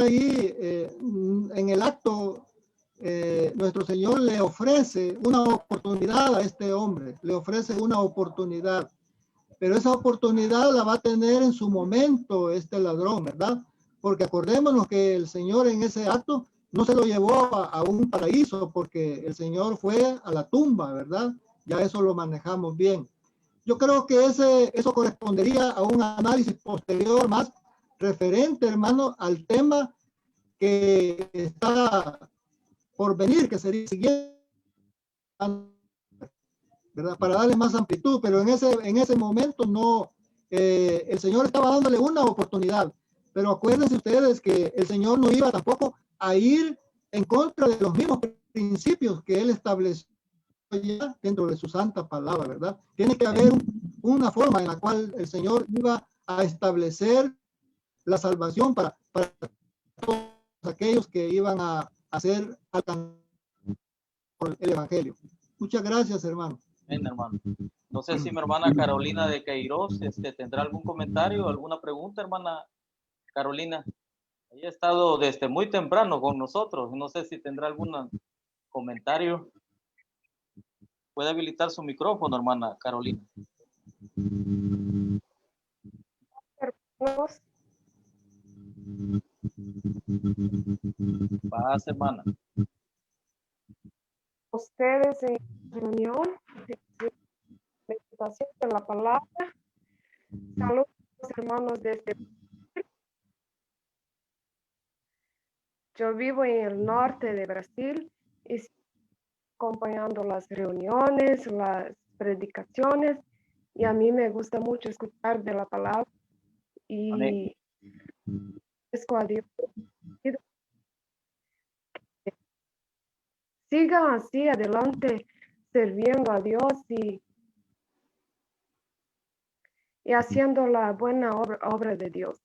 ahí en el acto, nuestro Señor le ofrece una oportunidad a este hombre, le ofrece una oportunidad, pero esa oportunidad la va a tener en su momento este ladrón, ¿verdad? Porque acordémonos que el Señor en ese acto no se lo llevó a un paraíso, porque el Señor fue a la tumba, ¿verdad? Ya eso lo manejamos bien. Yo creo que eso correspondería a un análisis posterior más referente, hermano, al tema que está por venir, que sería siguiente, ¿verdad? Para darle más amplitud, pero en ese momento no, el Señor estaba dándole una oportunidad, pero acuérdense ustedes que el Señor no iba tampoco a ir en contra de los mismos principios que Él estableció ya dentro de su santa palabra, ¿verdad? Tiene que haber una forma en la cual el Señor iba a establecer la salvación para todos aquellos que iban a hacer alcanzar por el Evangelio. Muchas gracias, hermano. Amén, hermano. No sé si mi hermana Carolina de Queiroz tendrá algún comentario, alguna pregunta, hermana Carolina. Ella ha estado desde muy temprano con nosotros. No sé si tendrá algún comentario. Puede habilitar su micrófono, hermana Carolina. Hermanos, Paz, hermana. ustedes en reunión de meditación de la palabra. Saludos, hermanos, desde. Yo vivo en el norte de Brasil y acompañando las reuniones, las predicaciones, y a mí me gusta mucho escuchar de la palabra y agradezco a Dios. Sigan así adelante sirviendo a Dios y haciendo la buena obra de Dios.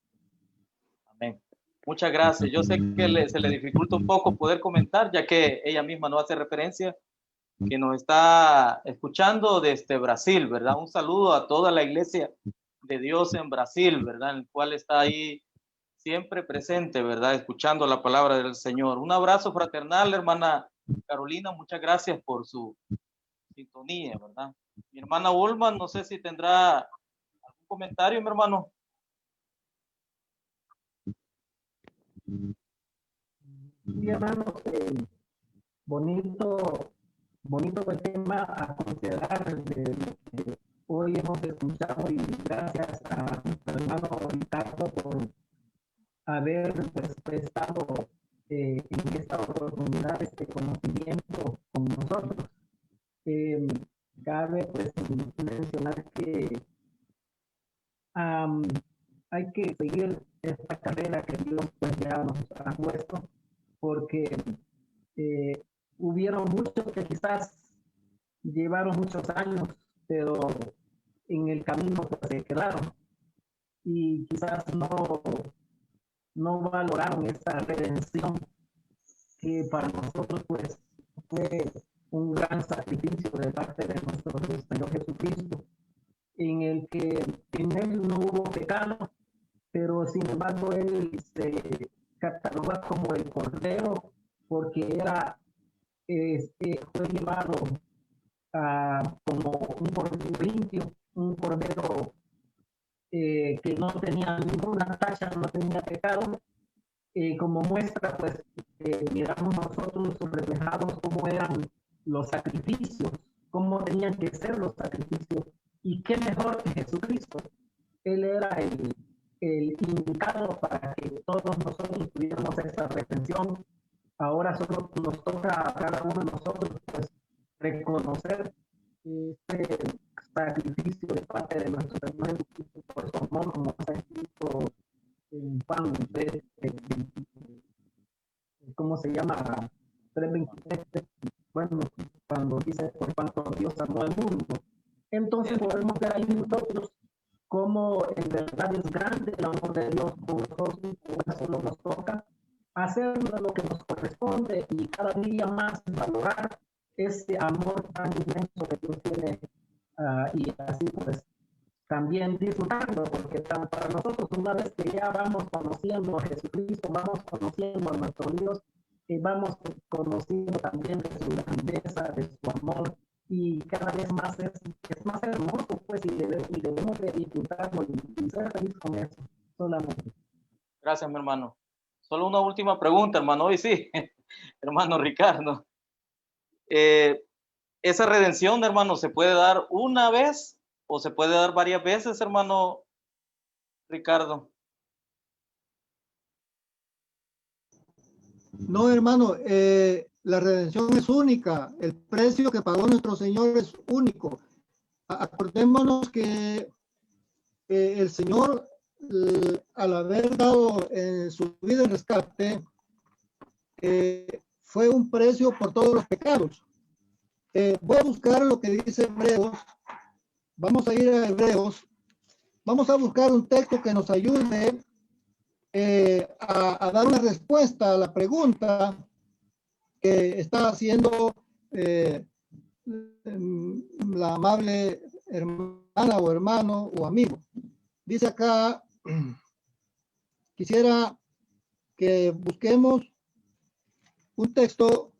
Amén. Muchas gracias. Yo sé que se le dificulta un poco poder comentar, ya que ella misma no hace referencia, que nos está escuchando desde Brasil, ¿verdad? Un saludo a toda la iglesia de Dios en Brasil, ¿verdad? El cual está ahí siempre presente, ¿verdad? Escuchando la palabra del Señor. Un abrazo fraternal, hermana Carolina. Muchas gracias por su sintonía, ¿verdad? Mi hermana Wolman, no sé si tendrá algún comentario, mi hermano. Sí, hermanos, bonito el tema a considerar de lo que hoy hemos escuchado, y gracias a nuestro hermano Ricardo por haber estado en esta oportunidad, este conocimiento con nosotros. Cabe pues mencionar que hay que seguir esta carrera que Dios pues ya nos ha puesto, porque hubieron muchos que quizás llevaron muchos años, pero en el camino pues, se quedaron y quizás no valoraron esta redención que para nosotros pues fue un gran sacrificio de parte de nuestro Señor Jesucristo, en el que en él no hubo pecado, pero sin embargo él se cataloga como el Cordero, porque fue llevado como un cordero limpio, un cordero que no tenía ninguna tacha, no tenía pecado. Como muestra, pues, miramos nosotros reflejados cómo eran los sacrificios, cómo tenían que ser los sacrificios, y qué mejor que Jesucristo. Él era el indicado para que todos nosotros tuviéramos esa redención. Ahora solo nos toca a cada uno de nosotros pues, reconocer este sacrificio de parte de nuestro Señor Jesucristo por su amor, como está escrito en Juan 3, ¿cómo se llama? 3:23, bueno, cuando dice por cuanto Dios amó al mundo. Entonces podemos ver ahí nosotros cómo en verdad es grande el amor de Dios por nosotros, y por eso nos toca hacer lo que nos corresponde y cada día más valorar ese amor tan inmenso que Dios tiene, y así pues también disfrutarlo, porque para nosotros una vez que ya vamos conociendo a Jesucristo, vamos conociendo a nuestro Dios, vamos conociendo también de su grandeza, de su amor, y cada vez más es más hermoso, pues, y debemos de disfrutarlo y ser feliz con eso, solamente. Gracias, mi hermano. Solo una última pregunta, hermano. Hoy sí, hermano Ricardo. ¿Esa redención, hermano, se puede dar una vez o se puede dar varias veces, hermano Ricardo? No, hermano, la redención es única. El precio que pagó nuestro Señor es único. Acordémonos que el Señor, al haber dado su vida en rescate, fue un precio por todos los pecados. Voy a buscar lo que dice Hebreos. Vamos a ir a Hebreos. Vamos a buscar un texto que nos ayude a dar una respuesta a la pregunta que está haciendo la amable hermana o hermano o amigo. Dice acá, quisiera que busquemos un texto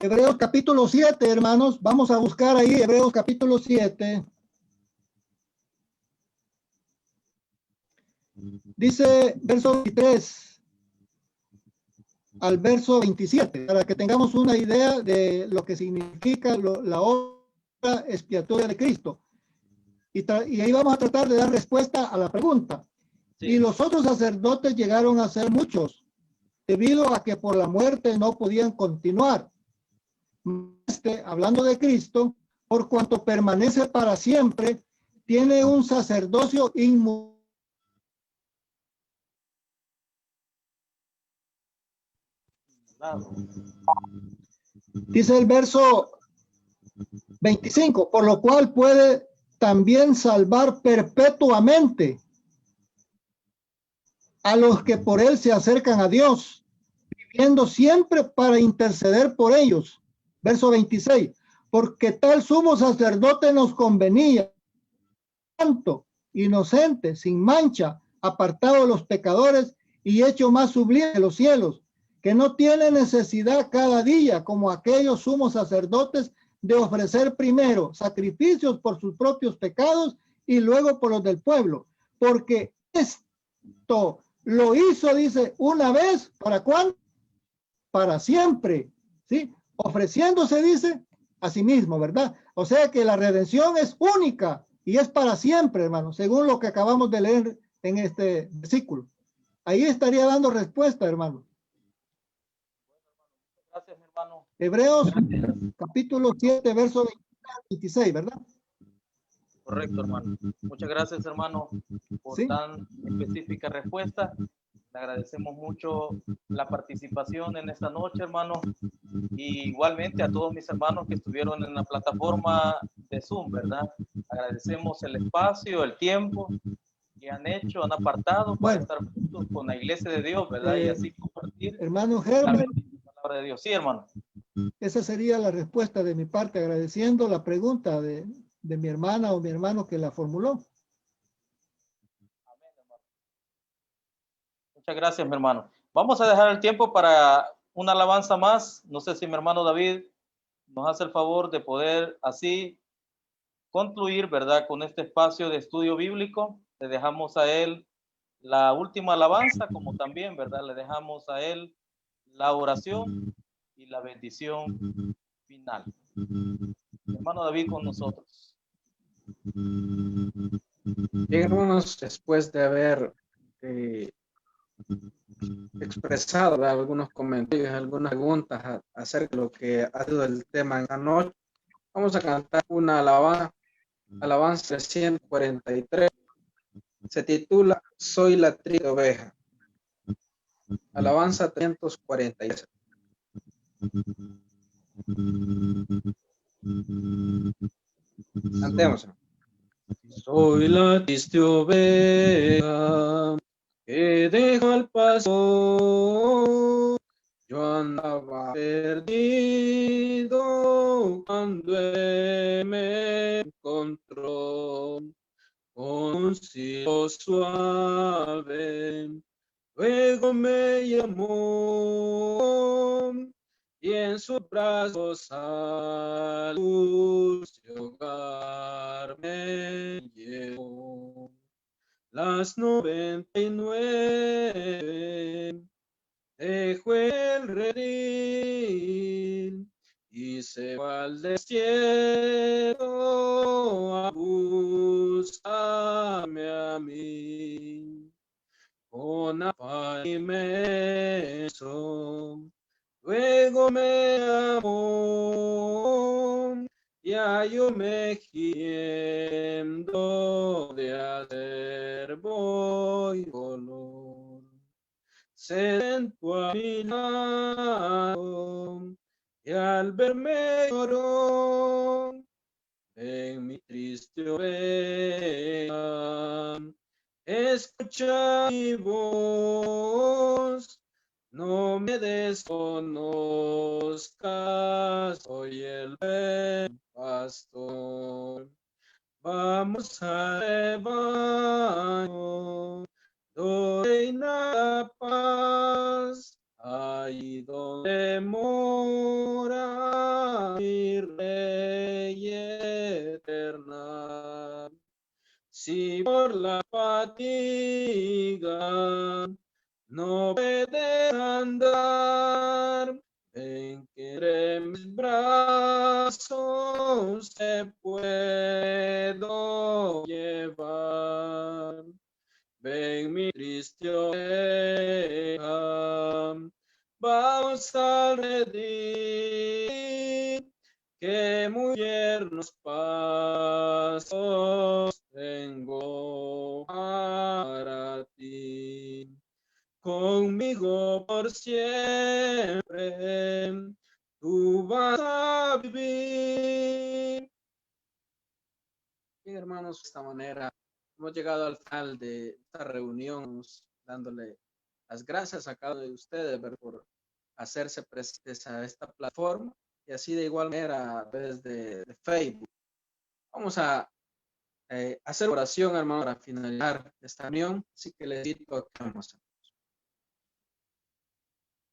Hebreos capítulo 7, hermanos. Vamos a buscar ahí Hebreos capítulo 7. Dice verso 23 al verso 27, para que tengamos una idea de lo que significa la obra expiatoria de Cristo. Y ahí vamos a tratar de dar respuesta a la pregunta. Sí. Y los otros sacerdotes llegaron a ser muchos, debido a que por la muerte no podían continuar. Hablando de Cristo, por cuanto permanece para siempre, tiene un sacerdocio inmutable. Dice el verso 25, por lo cual puede también salvar perpetuamente a los que por él se acercan a Dios, viviendo siempre para interceder por ellos. Verso 26, porque tal sumo sacerdote nos convenía, santo, inocente, sin mancha, apartado de los pecadores y hecho más sublime de los cielos, que no tiene necesidad cada día, como aquellos sumos sacerdotes, de ofrecer primero sacrificios por sus propios pecados y luego por los del pueblo, porque esto lo hizo, dice, una vez, ¿para cuándo? Para siempre, ¿sí? Ofreciéndose, dice, a sí mismo, ¿verdad? O sea que la redención es única y es para siempre, hermano, según lo que acabamos de leer en este versículo. Ahí estaría dando respuesta, hermano. Gracias, hermano. Hebreos, capítulo 7, verso 26, ¿verdad? Correcto, hermano. Muchas gracias, hermano, por tan específica respuesta. Le agradecemos mucho la participación en esta noche, hermano. Y igualmente a todos mis hermanos que estuvieron en la plataforma de Zoom, ¿verdad? Agradecemos el espacio, el tiempo que han hecho, han apartado para estar juntos con la iglesia de Dios, ¿verdad? Y así compartir hermano la Germán, palabra de Dios. Sí, hermano. Esa sería la respuesta de mi parte, agradeciendo la pregunta de mi hermana o mi hermano que la formuló. Amén, hermano. Muchas gracias, mi hermano. Vamos a dejar el tiempo para una alabanza más. No sé si mi hermano David nos hace el favor de poder así concluir, ¿verdad? Con este espacio de estudio bíblico. Le dejamos a él la última alabanza, como también, ¿verdad? Le dejamos a él la oración y la bendición final. Hermano David con nosotros. Bien, hermanos, después de haber expresado, ¿verdad?, algunos comentarios, algunas preguntas acerca de lo que ha sido el tema en la noche, vamos a cantar una alabanza 343. Se titula Soy la triste oveja. Alabanza 343. Cantemos. Soy la triste oveja que deja el paso. Yo andaba perdido cuando él me encontró con un silbo suave. Luego me llamó y en sus brazos a luz de hogar me llevó. Las 99 dejó el redil y se fue al desierto a buscarme a mí. Con afán inmenso, luego me amó, ya yo me gimiendo de hacer voy dolor. Se sentó a mi lado y al verme lloró en mi triste oveja. Escucha mi voz, no no me desconozcas, soy el buen pastor. Vamos al rebaño, donde reina la paz, ahí donde mora mi Rey eterna. Si por la fatiga no puedes andar, ven que entre mis brazos te puedo llevar. Ven mi triste oveja, vamos al redil, que muy tiernos pasos tengo para ti. Conmigo por siempre tú vas a vivir. Bien, hermanos, de esta manera hemos llegado al final de esta reunión, dándole las gracias a cada uno de ustedes por hacerse presentes a esta plataforma y así de igual manera a través de Facebook. Vamos a hacer oración, hermano, para finalizar esta reunión, así que les invito a que vamos.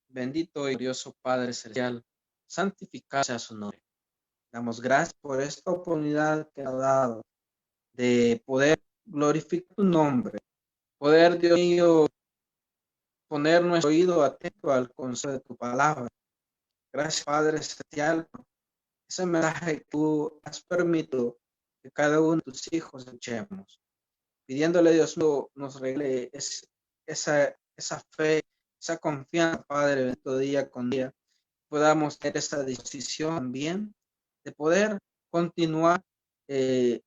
Bendito y glorioso Padre Celestial, santificado sea su nombre. Damos gracias por esta oportunidad que ha dado de poder glorificar tu nombre, poder, Dios mío, poner nuestro oído atento al consejo de tu palabra. Gracias, Padre Celestial, por ese mensaje que tú has permitido que cada uno de tus hijos escuchemos, pidiéndole, Dios mío, nos regale esa fe, esa confianza, Padre, bendito, día con día, podamos tener esa disposición también de poder continuar del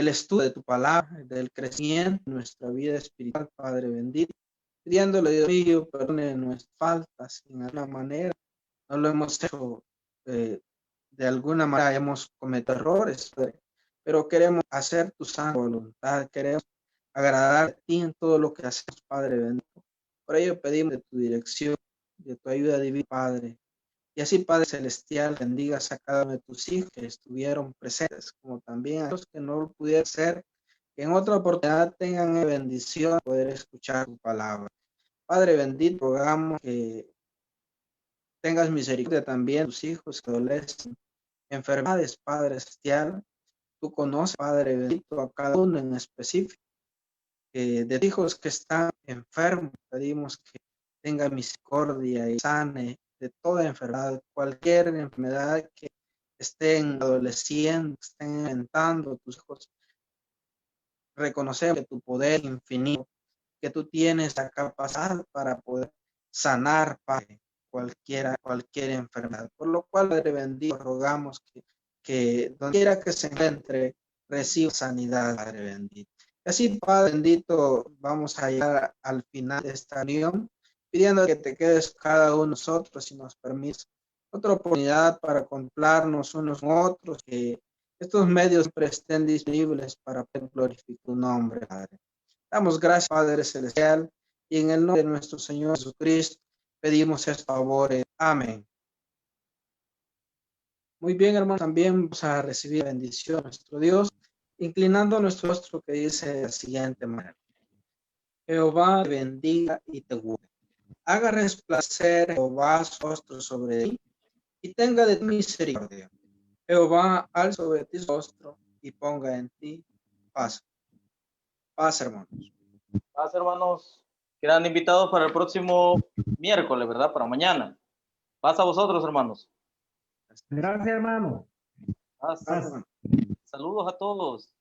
estudio de tu palabra, del crecimiento de nuestra vida espiritual, Padre bendito, pidiéndole, Dios mío, perdone nuestras faltas, en alguna manera no lo hemos hecho, de alguna manera hemos cometido errores, Padre, pero queremos hacer tu santa voluntad, queremos agradar a ti en todo lo que hacemos, Padre bendito. Por ello pedimos de tu dirección, de tu ayuda divina, Padre. Y así, Padre Celestial, bendigas a cada uno de tus hijos que estuvieron presentes, como también a los que no lo pudieron ser, que en otra oportunidad tengan la bendición de poder escuchar tu palabra. Padre bendito, rogamos que tengas misericordia también de tus hijos que adolecen enfermedades, Padre Celestial. Tú conoces, Padre bendito, a cada uno en específico. De hijos que están enfermos, pedimos que tenga misericordia y sane de toda enfermedad, cualquier enfermedad que estén adoleciendo, estén inventando tus hijos. Reconocemos que tu poder infinito, que tú tienes la capacidad para poder sanar, Padre, cualquier enfermedad. Por lo cual, Padre bendito, rogamos que donde quiera que se encuentre, reciba sanidad, Padre bendito. Así, Padre bendito, vamos a llegar al final de esta reunión, pidiendo que te quedes cada uno de nosotros y nos permitas otra oportunidad para contemplarnos unos con otros, que estos medios siempre estén disponibles para glorificar tu nombre, Padre. Damos gracias, Padre Celestial, y en el nombre de nuestro Señor Jesucristo pedimos estos favores. Amén. Muy bien, hermanos, también vamos a recibir bendición de nuestro Dios, inclinando nuestro rostro, que dice de la siguiente manera: Jehová te bendiga y te guarde. Haga resplandecer Jehová su rostro sobre ti y tenga de ti misericordia. Jehová alce sobre ti su rostro y ponga en ti paz. Paz, hermanos. Paz, hermanos. Quedan invitados para el próximo miércoles, ¿verdad? Para mañana. Paz a vosotros, hermanos. Gracias, hermano. Paz. Paz, hermano. Saludos a todos.